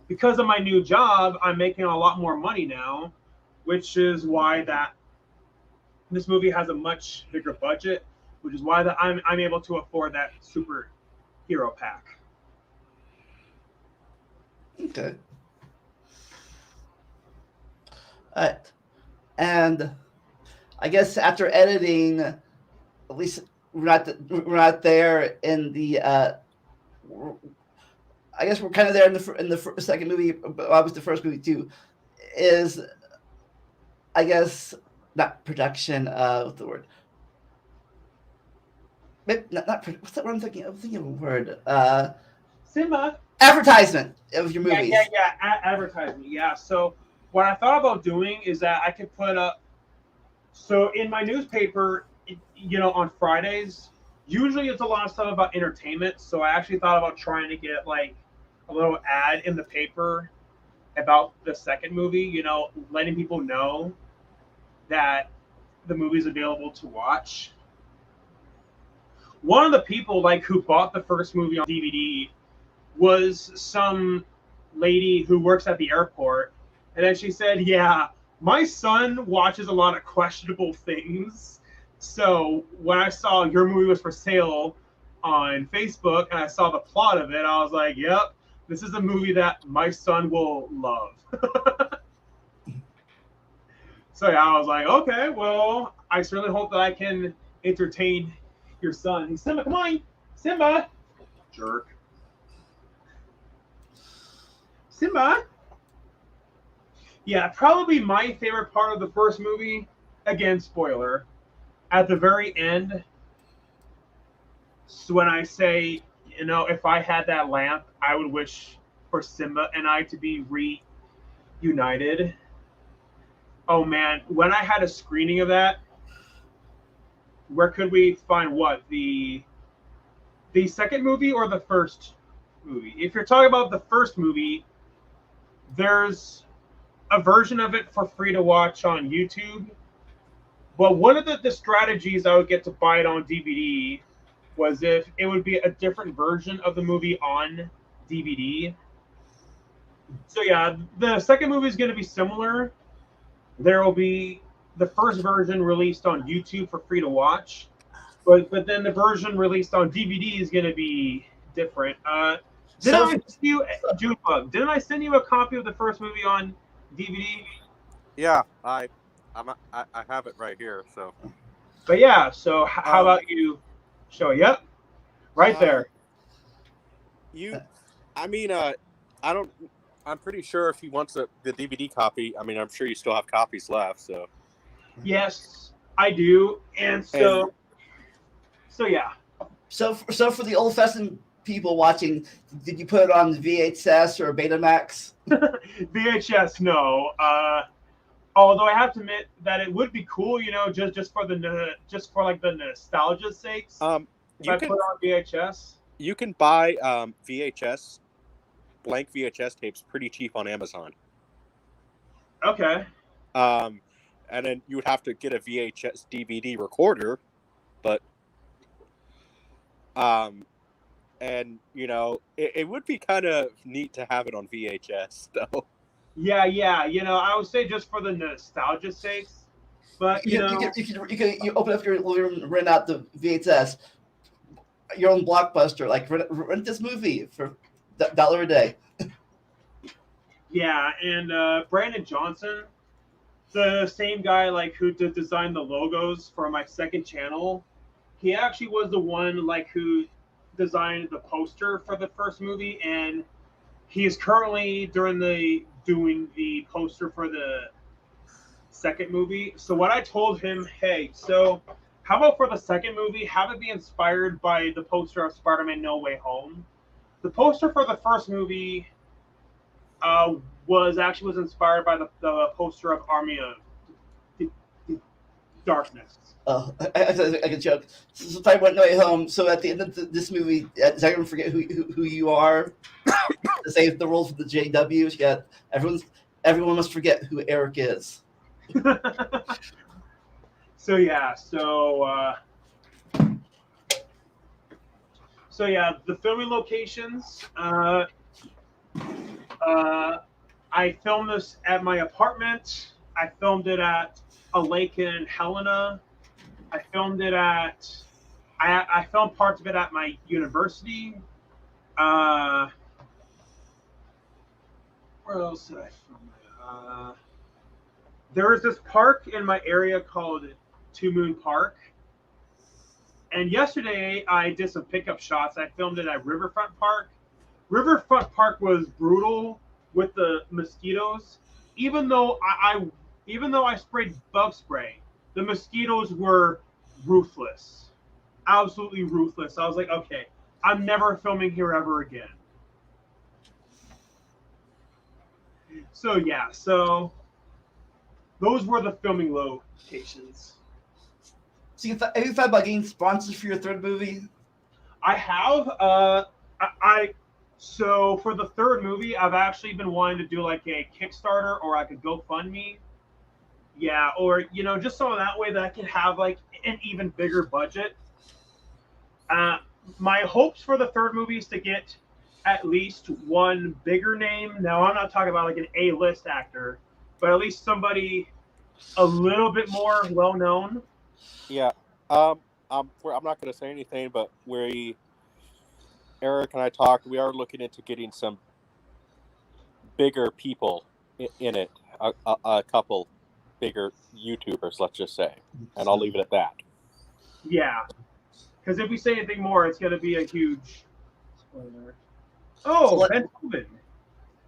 because of my new job, I'm making a lot more money now, which is why that this movie has a much bigger budget, which is why that I'm able to afford that superhero pack. Okay. All right. And I guess after editing, at least we're not there in the. I guess we're kind of there in the second movie, but obviously the first movie too. Is I guess not production. What's the word? Maybe not what's that word I'm thinking? I'm thinking of a word. Simba. Advertisement of your Yeah, movies. advertisement. Yeah. So what I thought about doing is that I could put up. So in my newspaper, on Fridays, usually it's a lot of stuff about entertainment. So I actually thought about trying to get like a little ad in the paper about the second movie. Letting people know that the movie's available to watch. One of the people like who bought the first movie on DVD was some lady who works at the airport, and then she said, "Yeah, my son watches a lot of questionable things. So when I saw your movie was for sale on Facebook and I saw the plot of it, I was like, yep, this is a movie that my son will love." So yeah, I was like, okay, well, I certainly hope that I can entertain your son. Simba, come on, Simba, jerk, Simba. Yeah, probably my favorite part of the first movie. Again, spoiler. At the very end, so when I say, if I had that lamp, I would wish for Simba and I to be reunited. Oh man, when I had a screening of that, where could we find what the second movie or the first movie? If you're talking about the first movie, there's a version of it for free to watch on YouTube. But one of the strategies I would get to buy it on DVD was if it would be a different version of the movie on DVD. So yeah, the second movie is going to be similar. There will be the first version released on YouTube for free to watch, but then the version released on DVD is going to be different. Didn't So, I send you, Junebug? Didn't I send you a copy of the first movie on DVD? Yeah, I have it right here. So, But yeah, so how um, about you show? Yep, right there. you, I mean, I don't. I'm pretty sure if he wants the DVD copy, I mean, I'm sure you still have copies left. So, Yes, I do, and and so yeah. so for the old-fashioned people watching, did you put it on VHS or Betamax? VHS, no. Although I have to admit that it would be cool, just for like the nostalgia's sakes, if you I can put it on VHS. you can buy blank VHS tapes pretty cheap on Amazon. Okay. And then you would have to get a VHS DVD recorder, but and it would be kind of neat to have it on VHS though. Yeah, I would say just for the nostalgia's sakes, but You open up your living room, rent out the VHS, your own Blockbuster. Like rent this movie for $1 a day. Yeah, and Brandon Johnson, the same guy like who designed the logos for my second channel, he actually was the one like who designed the poster for the first movie, and he is currently doing the poster for the second movie. So what I told him, hey, so how about for the second movie, have it be inspired by the poster of Spider-Man No Way Home? The poster for the first movie was inspired by the poster of Army of Darkness. I can joke. So I went No Way Home. So at the end of this movie, is I gonna forget who you are? To save the rules for the JWs. Yeah, everyone must forget who Eric is. So yeah, the filming locations. I filmed this at my apartment. I filmed it at a lake in Helena. I filmed it at. I filmed parts of it at my university. Where else did I film it? There is this park in my area called Two Moon Park. And yesterday I did some pickup shots. I filmed it at Riverfront Park. Riverfront Park was brutal with the mosquitoes. Even though I sprayed bug spray, the mosquitoes were ruthless. Absolutely ruthless. I was like, okay, I'm never filming here ever again. So yeah, those were the filming locations. So have you thought about getting sponsors for your third movie? I have. So for the third movie, I've actually been wanting to do like a Kickstarter or I could GoFundMe. Yeah, or just so that way that I can have like an even bigger budget. My hopes for the third movie is to get at least one bigger name. Now I'm not talking about like an A-list actor, but at least somebody a little bit more well known. Yeah. I'm not going to say anything, but Eric and I talked. We are looking into getting some bigger people in it. A couple bigger YouTubers, let's just say, and I'll leave it at that. Yeah, because if we say anything more, it's going to be a huge spoiler. Oh, Ben Tobin,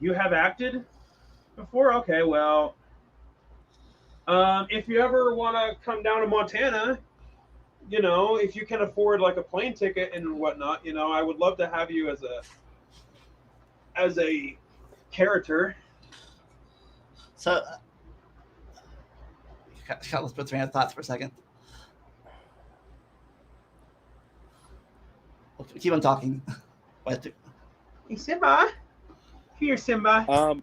you have acted before? Okay, well, if you ever want to come down to Montana, if you can afford like a plane ticket and whatnot, I would love to have you as a character. So, let's put train of thoughts for a second. Keep on talking. Hey, Simba. Here, Simba.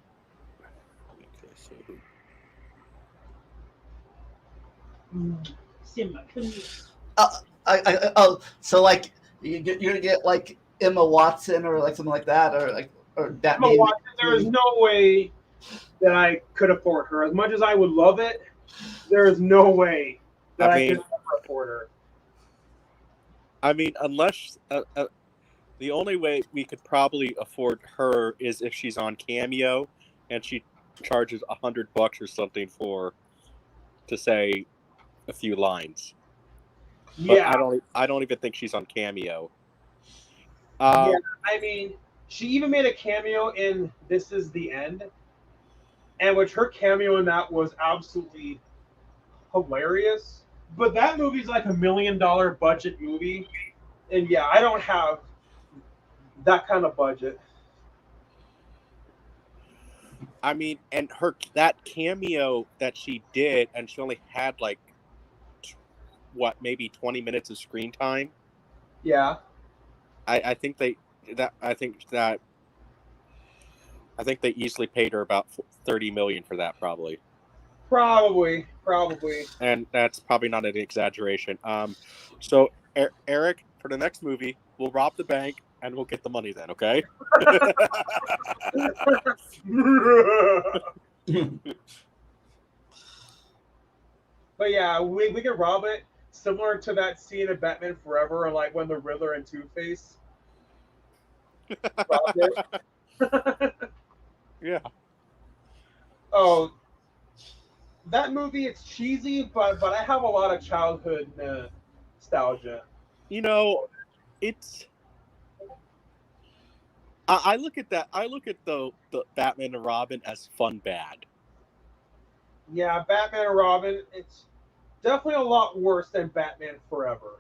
Simba, come here. So like you're gonna get like Emma Watson or like something like that, or that. Emma Watson. There is no way that I could afford her. As much as I would love it, there is no way that I could afford her. I mean, unless the only way we could probably afford her is if she's on Cameo and she charges $100 or something to say a few lines. But Yeah, I don't even think she's on Cameo. Yeah, I mean, she even made a cameo in This Is the End, and which her cameo in that was absolutely hilarious. But that movie's like $1 million budget movie, and yeah, I don't have that kind of budget. I mean, and that cameo that she did, and she only had like maybe 20 minutes of screen time. Yeah. I think they easily paid her about $30 million for that, probably. Probably. And that's probably not an exaggeration. So Eric, for the next movie, we'll rob the bank and we'll get the money then, okay? But yeah, we can rob it. similar to that scene in Batman Forever, like when the Riddler and Two-Face robbed it. Yeah. Oh, that movie, it's cheesy, but I have a lot of childhood nostalgia. You know, it's. I look at that. I look at the Batman and Robin as fun bad. Yeah, Batman and Robin, it's definitely a lot worse than Batman Forever.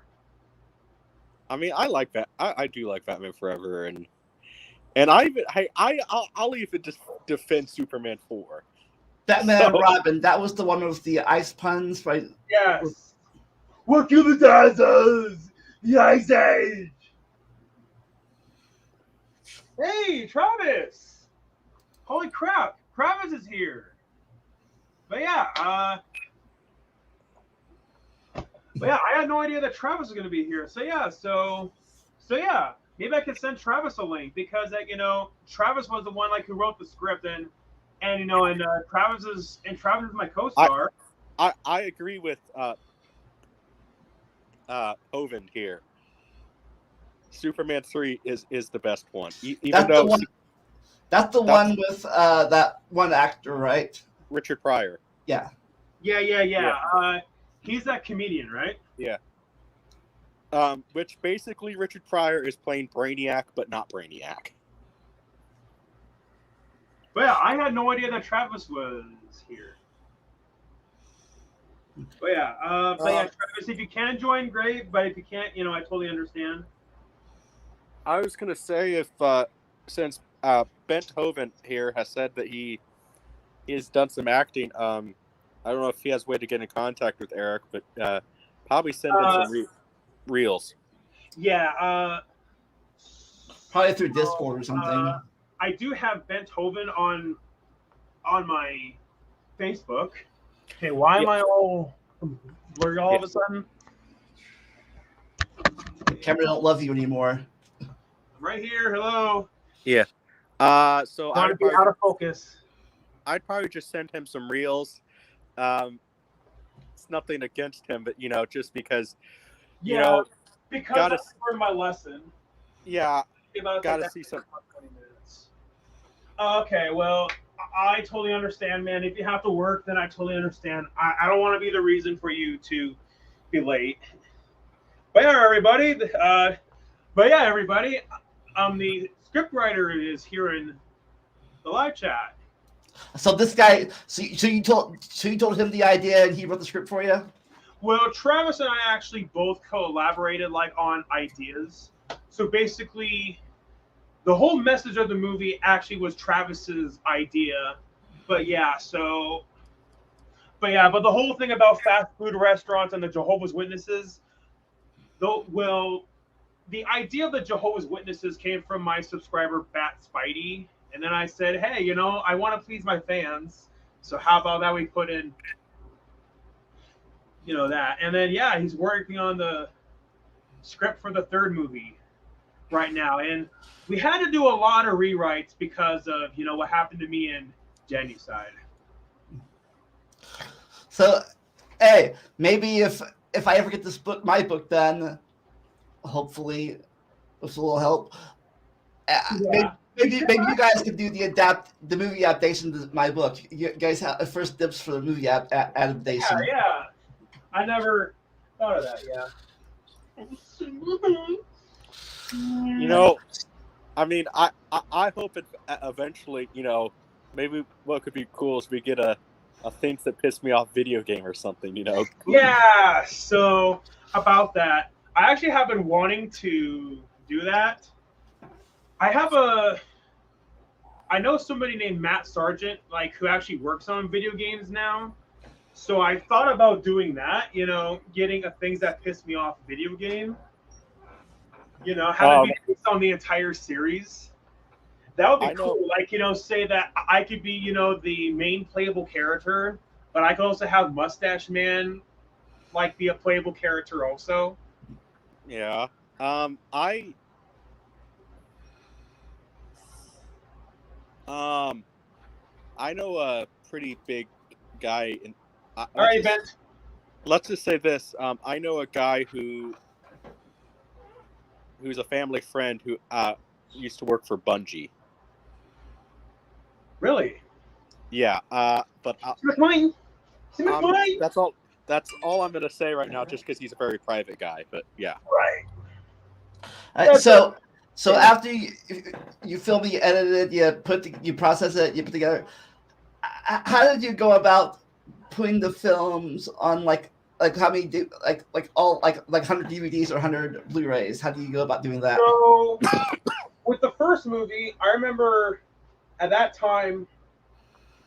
I mean, I like that. I do like Batman Forever, and I even I'll even just defend Superman 4. Batman So, and Robin. That was the one with the ice puns, right? Yes. What kill the dinosaurs? The Ice Age. Hey, Travis! Holy crap, Travis is here. But yeah, I had no idea that Travis was gonna be here. So yeah, maybe I could send Travis a link because like Travis was the one like who wrote the script and Travis is my co-star. I agree with Hovind here. Superman 3 is the best one. Even That's the though one. That's the that's one with that one actor, right? Richard Pryor. Yeah. Yeah. He's that comedian, right? Yeah. Which basically Richard Pryor is playing Brainiac, but not Brainiac. But yeah, I had no idea that Travis was here. But yeah, Travis, if you can join, great. But if you can't, I totally understand. I was gonna say if since Bent Hovind here has said that he's done some acting. I don't know if he has a way to get in contact with Eric, but probably send him some reels. Yeah. Probably through Discord or something. I do have Bent Hovind on my Facebook. Okay, why am I all blurry all of a sudden? Camera don't love you anymore. I'm right here. Hello. Yeah. So I'd be out of focus. I'd probably just send him some reels. It's nothing against him, but just because because gotta, that's part of my lesson. Yeah, gotta see some. 20 minutes. Okay, well, I totally understand, man. If you have to work, then I totally understand. I don't want to be the reason for you to be late. But yeah, everybody. The scriptwriter is here in the live chat. So this guy, so you told him the idea and he wrote the script for you? Well, Travis and I actually both collaborated on ideas. So basically, the whole message of the movie actually was Travis's idea. But the whole thing about fast food restaurants and the Jehovah's Witnesses, the idea of the Jehovah's Witnesses came from my subscriber Bat Spidey. And then I said, hey, I want to please my fans. So how about that we put in, that. And then, he's working on the script for the third movie right now. And we had to do a lot of rewrites because of, what happened to me in Genocide. So, hey, maybe if I ever get my book done, hopefully with a little help, maybe you guys could do the movie adaptation to my book. You guys have first dibs for the movie adaptation. Yeah. I never thought of that. Yeah. I mean, I hope it eventually, maybe what could be cool is we get a things that piss me off video game or something, Yeah. So about that, I actually have been wanting to do that. I know somebody named Matt Sargent, who actually works on video games now. So I thought about doing that, getting a things that piss me off video game. Have it be based on the entire series. That would be cool. Say that I could be, the main playable character, but I could also have Mustache Man, be a playable character also. Yeah. I know a pretty big guy in. All right, Ben. let's just say this. I know a guy who's a family friend who used to work for Bungie. Really? Yeah, but McMine. McMine. that's all. That's all I'm gonna say right now, just because he's a very private guy. But yeah. Right. So after you film it, you edit it, you process it, you put together. How did you go about putting the films on like how many all 100 DVDs or 100 Blu-rays? How do you go about doing that? So with the first movie, I remember at that time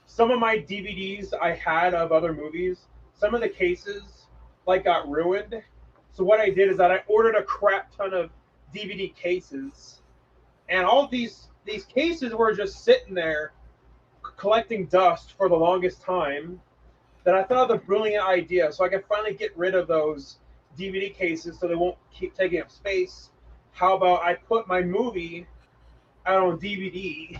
some of my DVDs I had of other movies, some of the cases got ruined. So what I did is that I ordered a crap ton of DVD cases, and all these cases were just sitting there collecting dust for the longest time. Then I thought of the brilliant idea, so I could finally get rid of those DVD cases so they won't keep taking up space. How about I put my movie out on DVD,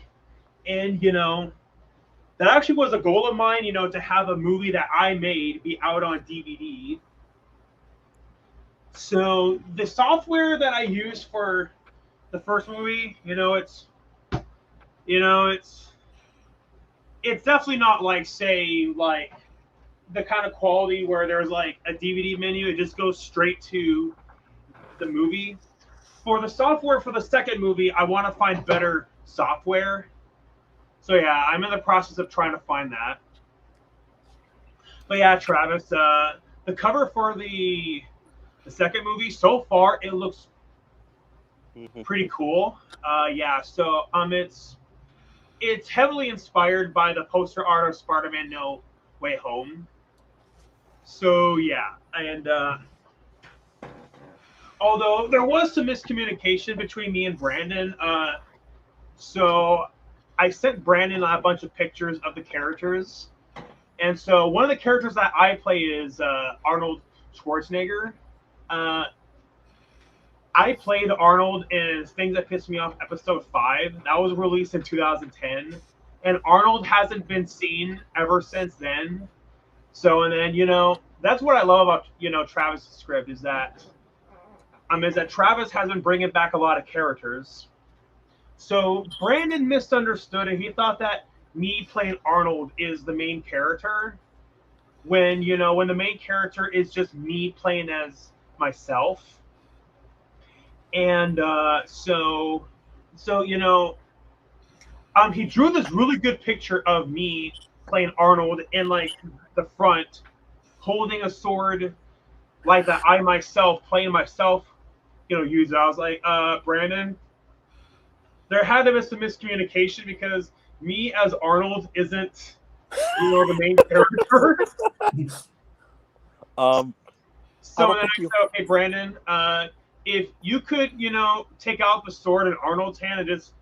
and that actually was a goal of mine, to have a movie that I made be out on DVD. So the software that I used for the first movie, it's definitely not like the kind of quality where there's like a DVD menu. It just goes straight to the movie. For the software for the second movie, I want to find better software. So yeah, I'm in the process of trying to find that. But yeah, Travis, the cover for the second movie, so far it looks pretty cool. Yeah, so it's heavily inspired by the poster art of Spider-Man No Way Home. So yeah, and although there was some miscommunication between me and Brandon, so I sent Brandon a bunch of pictures of the characters, and so one of the characters that I play is Arnold Schwarzenegger. I played Arnold in Things That Pissed Me Off episode 5. That was released in 2010, and Arnold hasn't been seen ever since then. So, and then that's what I love about Travis' script is that Travis has been bringing back a lot of characters. So Brandon misunderstood and he thought that me playing Arnold is the main character when the main character is just me playing as myself. And he drew this really good picture of me playing Arnold in the front, holding a sword, like that I myself playing myself, use it. I was like, Brandon, there had to be some miscommunication because me as Arnold isn't, the main character. So then I said, okay, Brandon, if you could, take out the sword in Arnold's hand and just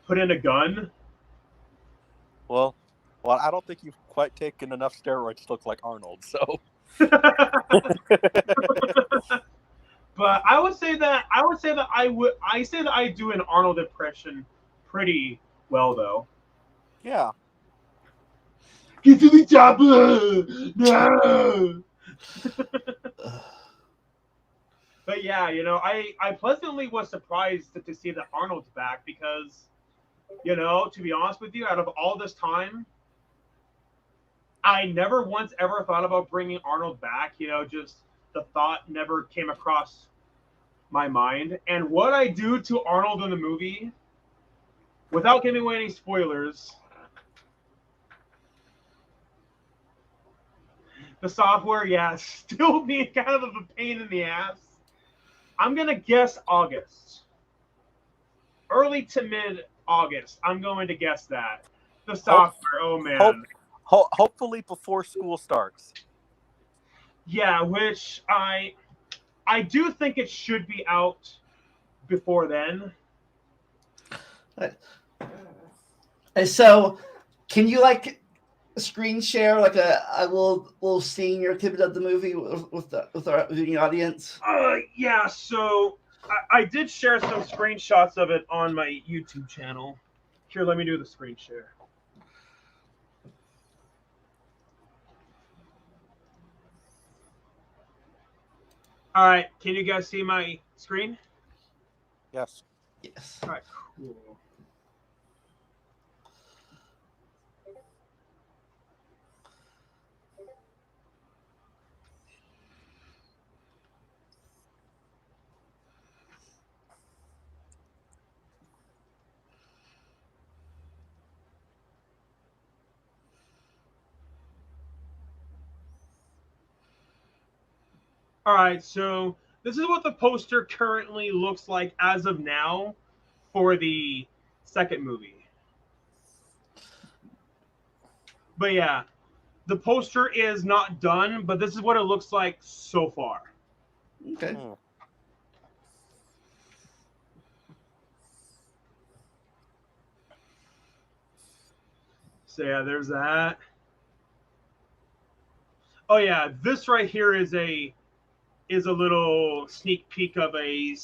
put in a gun. Well, I don't think you've quite taken enough steroids to look like Arnold, so. But I say that I do an Arnold impression pretty well, though. Yeah. Get to the chopper! No! But yeah, I pleasantly was surprised to see that Arnold's back because, to be honest with you, out of all this time, I never once ever thought about bringing Arnold back. Just the thought never came across my mind. And what I do to Arnold in the movie, without giving away any spoilers, the software, yeah, still being kind of a pain in the ass. I'm going to guess August. Early to mid-August. I'm going to guess that. The software, oh man. Hopefully before school starts. Yeah, which I do think it should be out before then. And so, can you screen share a little scene or tidbit of the movie with our viewing audience? Yeah. So I did share some screenshots of it on my YouTube channel. Here, let me do the screen share. All right, can you guys see my screen? Yes. Yes. All right, cool. All right, so this is what the poster currently looks like as of now for the second movie. But yeah, the poster is not done, but this is what it looks like so far. Okay. Hmm. So yeah, there's that. Oh yeah, this right here is a little sneak peek of a.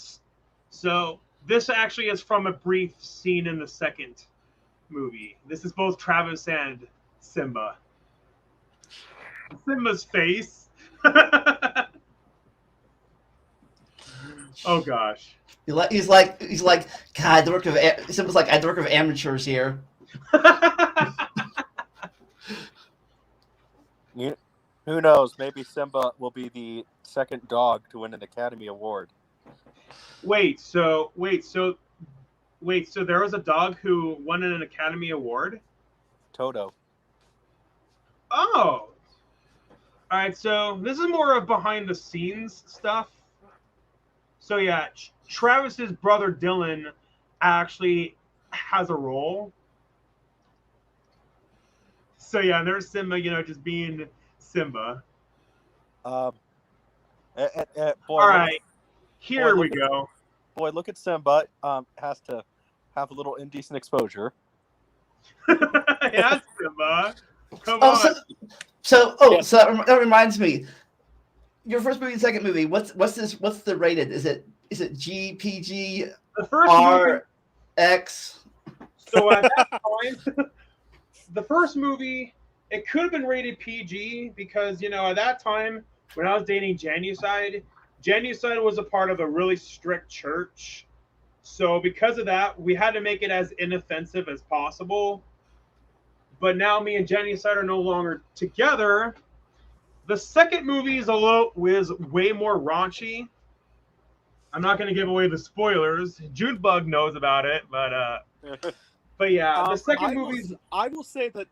So this actually is from a brief scene in the second movie. This is both Travis and Simba. Simba's face. Oh gosh. He's like God. The work of Simba's like I had the work of amateurs here. Who knows? Maybe Simba will be the second dog to win an Academy Award. wait, so there was a dog who won an Academy Award? Toto. Oh. All right, so this is more of behind the scenes stuff. So yeah, Travis's brother Dylan actually has a role. So yeah, there's Simba, just being Simba. Um, boy, All right, boy, here we go. look at Simba. Has to have a little indecent exposure. Yeah, Simba. Come Oh, on. so that reminds me. Your first movie and second movie. What's the rated? Is it GPG The first movie. R X? So at that time, the first movie, it could have been rated PG because at that time when I was dating Genocide was a part of a really strict church. So because of that, we had to make it as inoffensive as possible. But now me and Genocide are no longer together. The second movie is way more raunchy. I'm not going to give away the spoilers. Junebug knows about it, but yeah, the second movie. I will say that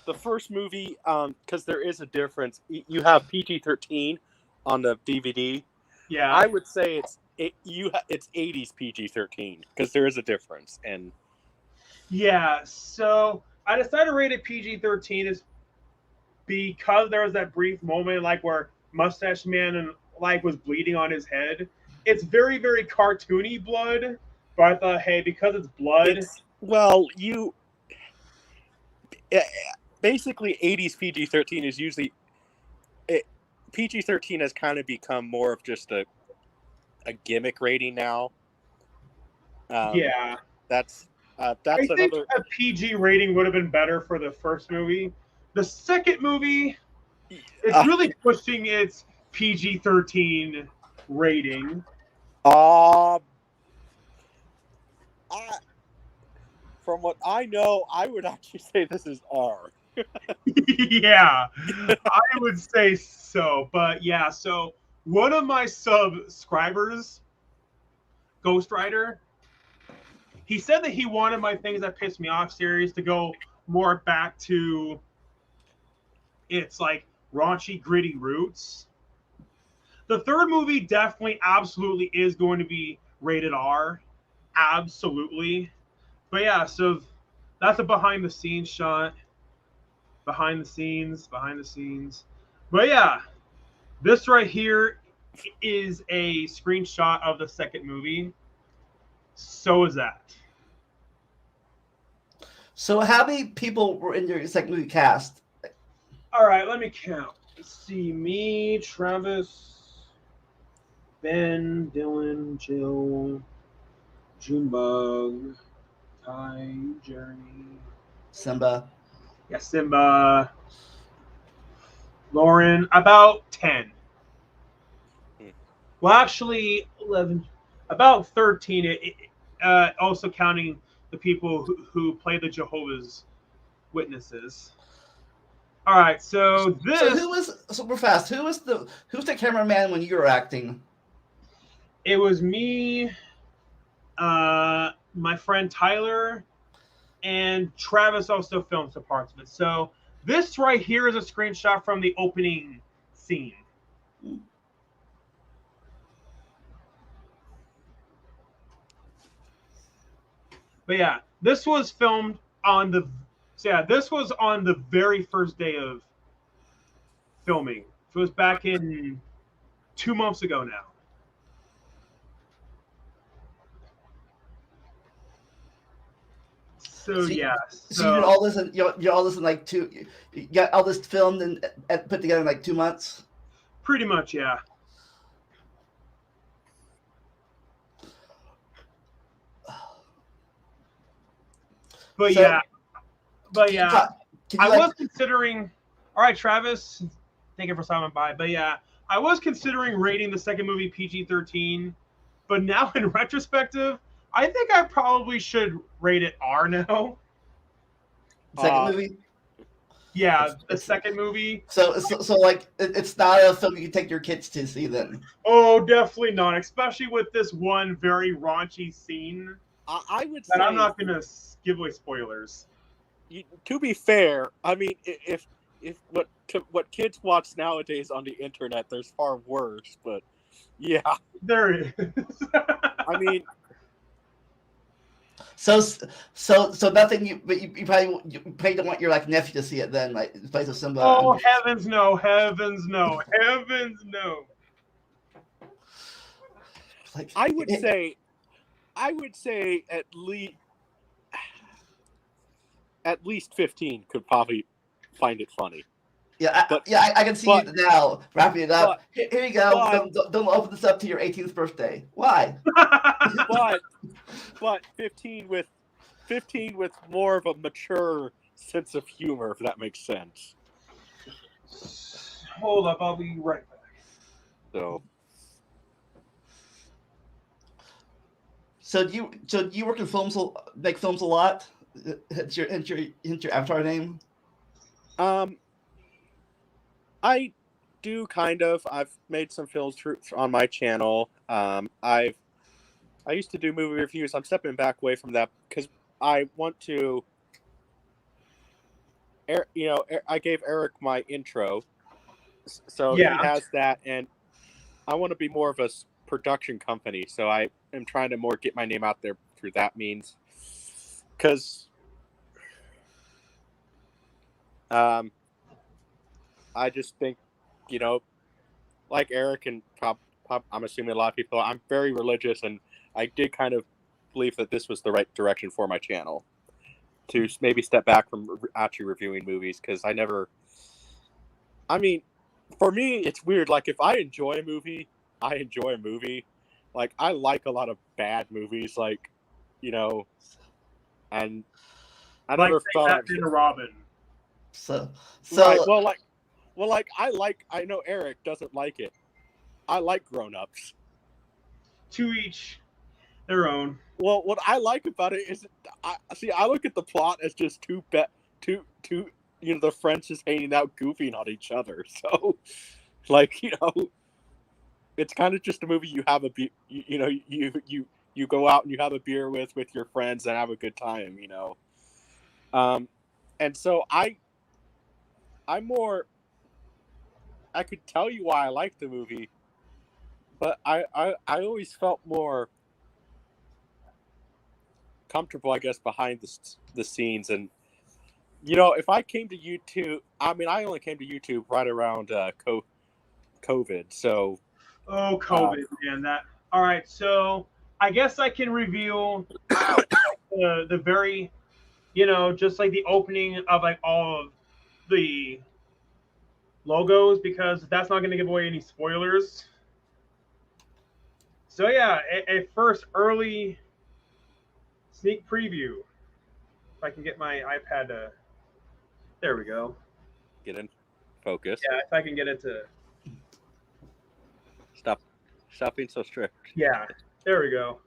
the first movie, because there is a difference. You have PG-13 on the DVD. Yeah, I would say it's 80s PG-13 because there is a difference. And yeah. So I decided to rate it PG-13 is because there was that brief moment like where Mustache Man and like was bleeding on his head. It's very very cartoony blood, but I thought, hey, because it's blood. basically 80s PG-13 is usually PG-13 has kind of become more of just a gimmick rating now. Yeah, that's I think another. a PG rating would have been better for the first movie. The second movie, it's really pushing its PG-13 rating. From what I know, I would actually say this is R. Yeah, I would say so. But yeah, so one of my subscribers, Ghost Rider, he said that he wanted my Things That Piss Me Off series to go more back to its like raunchy, gritty roots. The third movie definitely, absolutely is going to be rated R. Absolutely. But yeah, so that's a behind the scenes shot. Behind the scenes. But yeah, this right here is a screenshot of the second movie. So is that. So how many people were in your second movie cast? All right, let me count. Let's see, me, Travis, Ben, Dylan, Jill, Junebug, Ty, Jeremy, Simba. yeah, Simba, Lauren, about 10. Well, actually, 11, about 13. Also counting the people who play the Jehovah's Witnesses. All right, so So this who was super fast? Who's the cameraman when you were acting? it was me, my friend Tyler, and Travis also filmed some parts of it. So this right here is a screenshot from the opening scene. But yeah, this was filmed on the this was on the very first day of filming. It was back in 2 months ago now. So So, yeah, so you did so all this, and you all this in like two. You got all this filmed and put together in like 2 months. pretty much yeah. But So yeah, but can you yeah, talk? Can you I like? was considering. All right, Travis, thank you for stopping by. But yeah, I was considering rating the second movie PG-13, but now in retrospective, I think I probably should rate it R now. Second Uh, movie. Yeah, the It's second movie. so like it's not a film you can take your kids to see then. Oh, definitely not, especially with this one very raunchy scene. I would And I'm say, not gonna give away spoilers. to be fair, I mean, if what kids watch nowadays on the internet, there's far worse. But yeah, There it is. I mean, So nothing. But you probably don't want your like nephew to see it then. Like it plays with Simba. Oh heavens no! Heavens no! Heavens no! Like I would say at least 15 could probably find it funny. yeah, But I can see but you now wrapping it up. but Here you go. but Don't open this up to your 18th birthday. Why? but 15 with more of a mature sense of humor, if that makes sense. Hold up, I'll be right back. So So do you work in films? Make films a lot? Hence your avatar name. I do kind of. I've made some films on my channel. I used to do movie reviews. I'm stepping back away from that because I want to. I gave Eric my intro, so Yeah. he has that, and I want to be more of a production company. So I am trying to more get my name out there through that means, because I just think, like Eric and I'm assuming a lot of people, I'm very religious, and I did kind of believe that this was the right direction for my channel to maybe step back from actually reviewing movies, because for me, it's weird. Like, if I enjoy a movie, I enjoy a movie. Like, I like a lot of bad movies, like, and I Like never felt Batman and Robin. So right. I know Eric doesn't like it. I like Grown Ups. To each their own. Well, what I like about it is, I look at the plot as just two, the friends just hanging out, goofing on each other. So, like, it's kind of just a movie you have you go out and you have a beer with your friends and have a good time, and so I could tell you why I like the movie, but I always felt more comfortable, I guess, behind the scenes. And if I came to YouTube, I mean, I only came to YouTube right around COVID. So COVID, man. That all right. So I guess I can reveal the very, just like the opening of like all of the logos, because that's not going to give away any spoilers. So yeah, a first early sneak preview. If I can get my iPad to, there we go. get in focus. Yeah, if I can get it to Stop Stop being so strict. Yeah, there we go.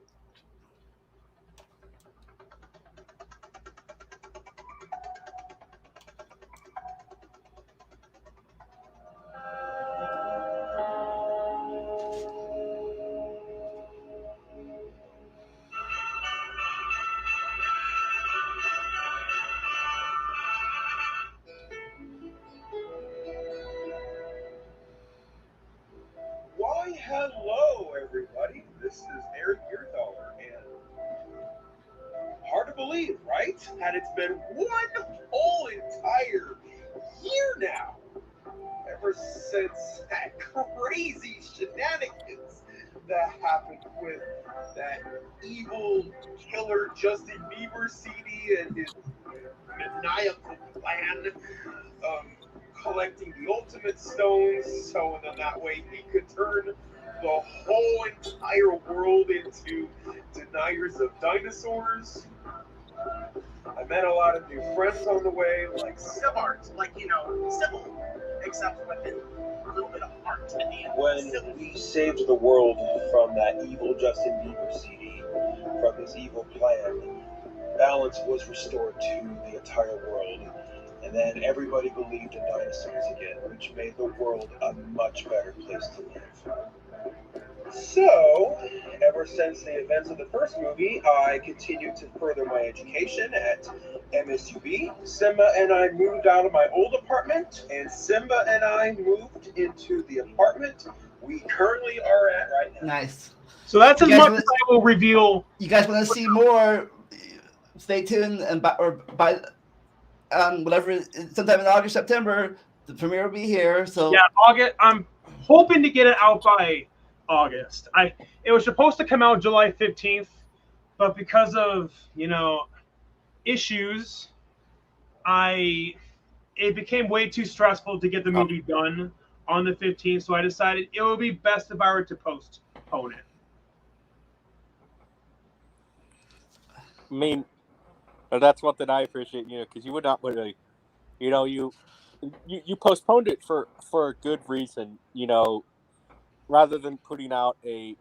Why, hello, everybody. This is Eric Yearthaler, and hard to believe, right? That it's been one whole entire year now, ever since that crazy shenanigans that happened with that evil killer Justin Bieber CD and his maniacal plan. Collecting the ultimate stones so then that way he could turn the whole entire world into deniers of dinosaurs. I met a lot of new friends on the way, like Civ art, like, civil, except with a little bit of art at the end. when we saved the world from that evil Justin Bieber CD, from his evil plan. Balance was restored to the entire world. And then everybody believed in dinosaurs again, which made the world a much better place to live. So, ever since the events of the first movie, I continued to further my education at MSUB. Simba and I moved out of my old apartment, and Simba and I moved into the apartment we currently are at right now. Nice. So that's as You guys much as I will reveal. You guys want to see more? Stay tuned and by whatever, sometime in August, September, the premiere will be here. So Yeah, August. I'm hoping to get it out by August. It was supposed to come out July 15th, but because of issues, it became way too stressful to get the movie done on the 15th. So I decided it would be best if I were to postpone it. I mean, that's one thing I appreciate, because you would not really, you postponed it for a good reason, rather than putting out a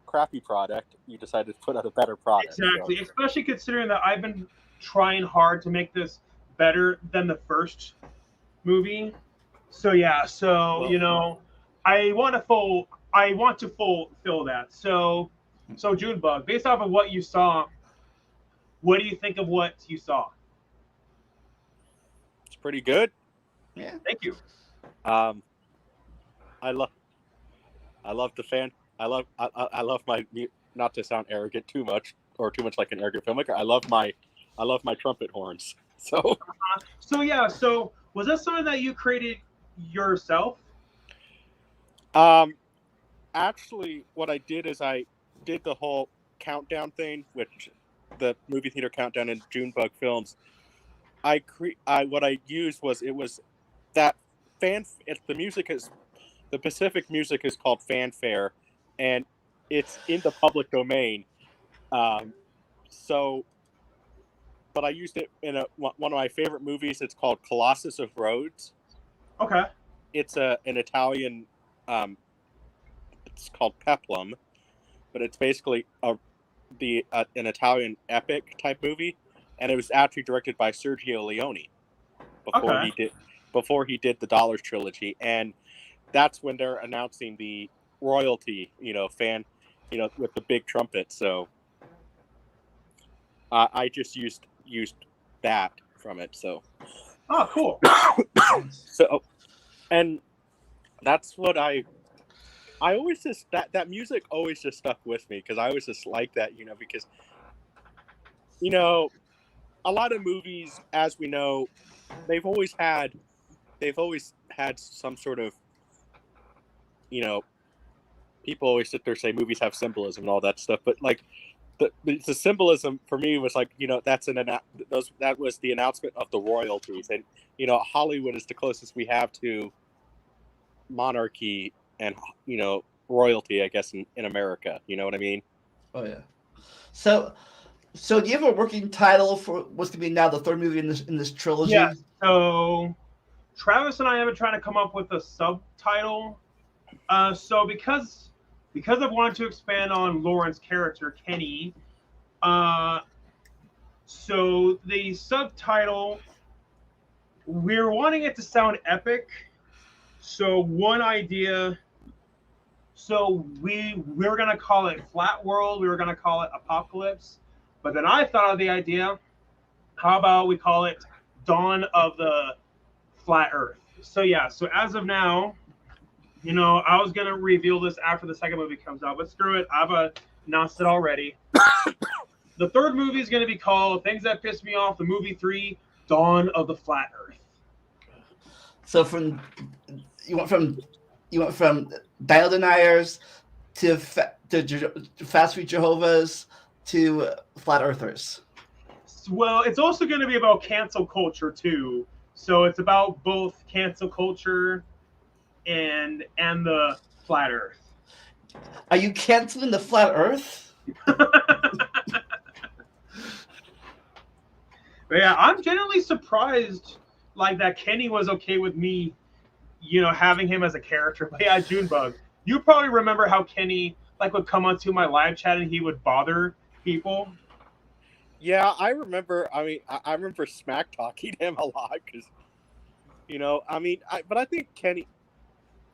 crappy product, you decided to put out a better product. Exactly, so. Especially considering that I've been trying hard to make this better than the first movie. So yeah, I want to fulfill that. So Junebug, based off of what you saw, what do you think of what you saw? It's pretty good. yeah. Thank you. I love the fan. I love my, not to sound arrogant too much or too much like an arrogant filmmaker. I love my trumpet horns. So So was that something that you created yourself? Actually, what I did is I did the whole countdown thing, which the movie theater countdown in Junebug Films. What I used was that the music is, the Pacific music is called fanfare, and it's in the public domain. But I used it in one of my favorite movies. It's called Colossus of Rhodes. Okay. It's an Italian. It's called Peplum, but it's basically an Italian epic type movie, and it was actually directed by Sergio Leone before he did the Dollars trilogy, and that's when they're announcing the royalty, fan, with the big trumpet. So I just used that from it. So cool. So, and that's what I always just that music always just stuck with me, because I always just like that, because a lot of movies, as we know, they've always had some sort of, people always sit there and say movies have symbolism and all that stuff, but like the symbolism for me was like, that was the announcement of the royalties, and Hollywood is the closest we have to monarchy and royalty, I guess, in America. You know what I mean? Oh yeah. So do you have a working title for what's gonna be now the third movie in this trilogy? Yeah. So Travis and I have been trying to come up with a subtitle. So because because I've wanted to expand on Lauren's character, Kenny, so the subtitle, we're wanting it to sound epic. So one idea, so we were gonna call it Flat World, we were gonna call it Apocalypse, but then I thought of the idea, how about we call it Dawn of the Flat Earth? So yeah, so as of now, I was gonna reveal this after the second movie comes out, but screw it, I've announced it already. The third movie is gonna be called Things That Pissed Me Off, the movie 3, Dawn of the Flat Earth. So you went from Dino Deniers to Fast Food Jehovah's to Flat Earthers. Well, it's also going to be about cancel culture too. So it's about both cancel culture and the flat Earth. Are you canceling the Flat Earth? But yeah, I'm genuinely surprised like that Kenny was okay with me, having him as a character. But yeah, Junebug, you probably remember how Kenny would come onto my live chat and he would bother people. Yeah, I remember. I mean, I remember smack talking him a lot because, but I think Kenny,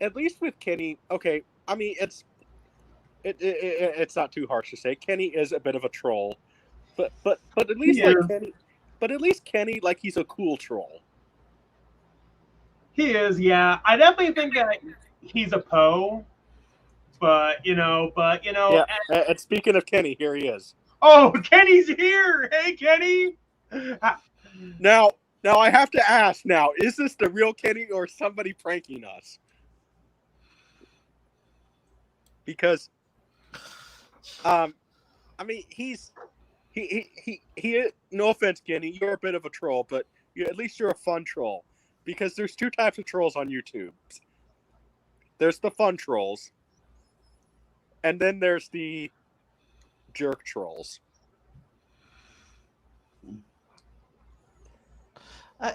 at least with Kenny, okay. I mean, it's not too harsh to say Kenny is a bit of a troll, but at least Kenny, like he's a cool troll. He is, yeah. I definitely think that he's a Poe, but. Yeah. And speaking of Kenny, here he is. Oh, Kenny's here! Hey, Kenny! Now I have to ask. Now, is this the real Kenny or somebody pranking us? Because, I mean, he. No offense, Kenny, you're a bit of a troll, but at least you're a fun troll. Because there's two types of trolls on YouTube. There's the fun trolls, and then there's the jerk trolls.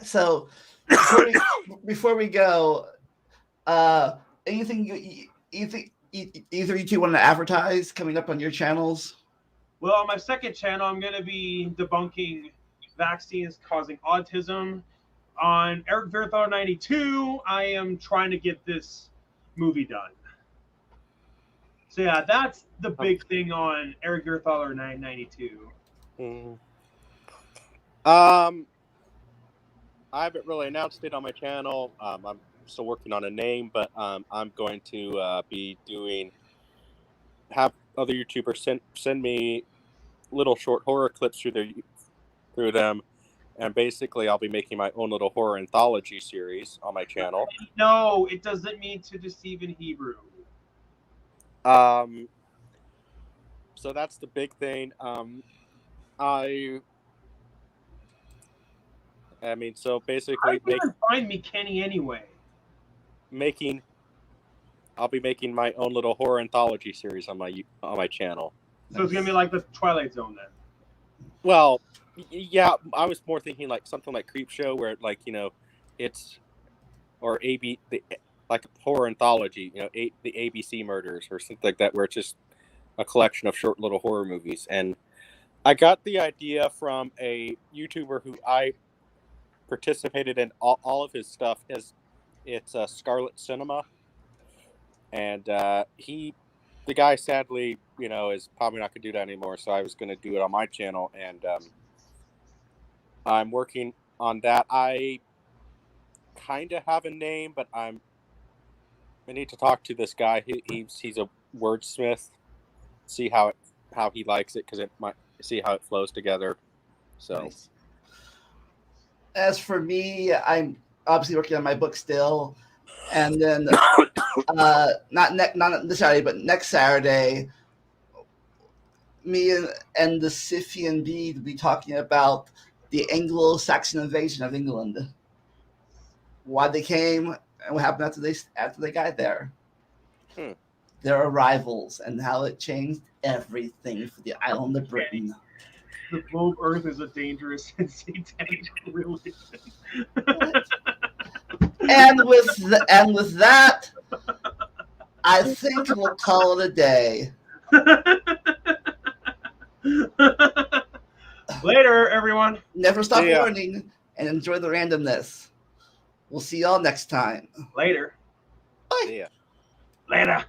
So before we go, anything either you two want to advertise coming up on your channels? Well, on my second channel, I'm going to be debunking vaccines causing autism. On Eric Verthar 92, I am trying to get this movie done. So yeah, that's the big thing on Eric Verthar 992. I haven't really announced it on my channel. I'm still working on a name, but I'm going to have other YouTubers send me little short horror clips through them, and basically I'll be making my own little horror anthology series on my channel. No, it doesn't mean to deceive in Hebrew. So that's the big thing. I mean, so basically, find me Kenny anyway. I'll be making my own little horror anthology series on my channel. So it's gonna be like the Twilight Zone then. Well, yeah, I was more thinking like something like Creepshow, where it's or like a horror anthology, the ABC murders or something like that, where it's just a collection of short little horror movies. And I got the idea from a YouTuber who I participated in all of his stuff. It's Scarlet Cinema, and the guy sadly is probably not gonna do that anymore, so I was gonna do it on my channel, and I'm working on that. I kind of have a name, but I need to talk to this guy. He's a wordsmith, see how he likes it, because it might see how it flows together. So nice. As for me, I'm obviously working on my book still, and then not this Saturday, but next Saturday, me and the Scythian Bee will be talking about the Anglo-Saxon invasion of England, why they came, and what happened after they got there, their arrivals, and how it changed everything for the island of Britain. The globe Earth is a dangerous and satanic religion. And with that, I think we'll call it a day. Later, everyone. Never stop Yeah. learning and enjoy the randomness. We'll see y'all next time. Later. Bye. Yeah. Later.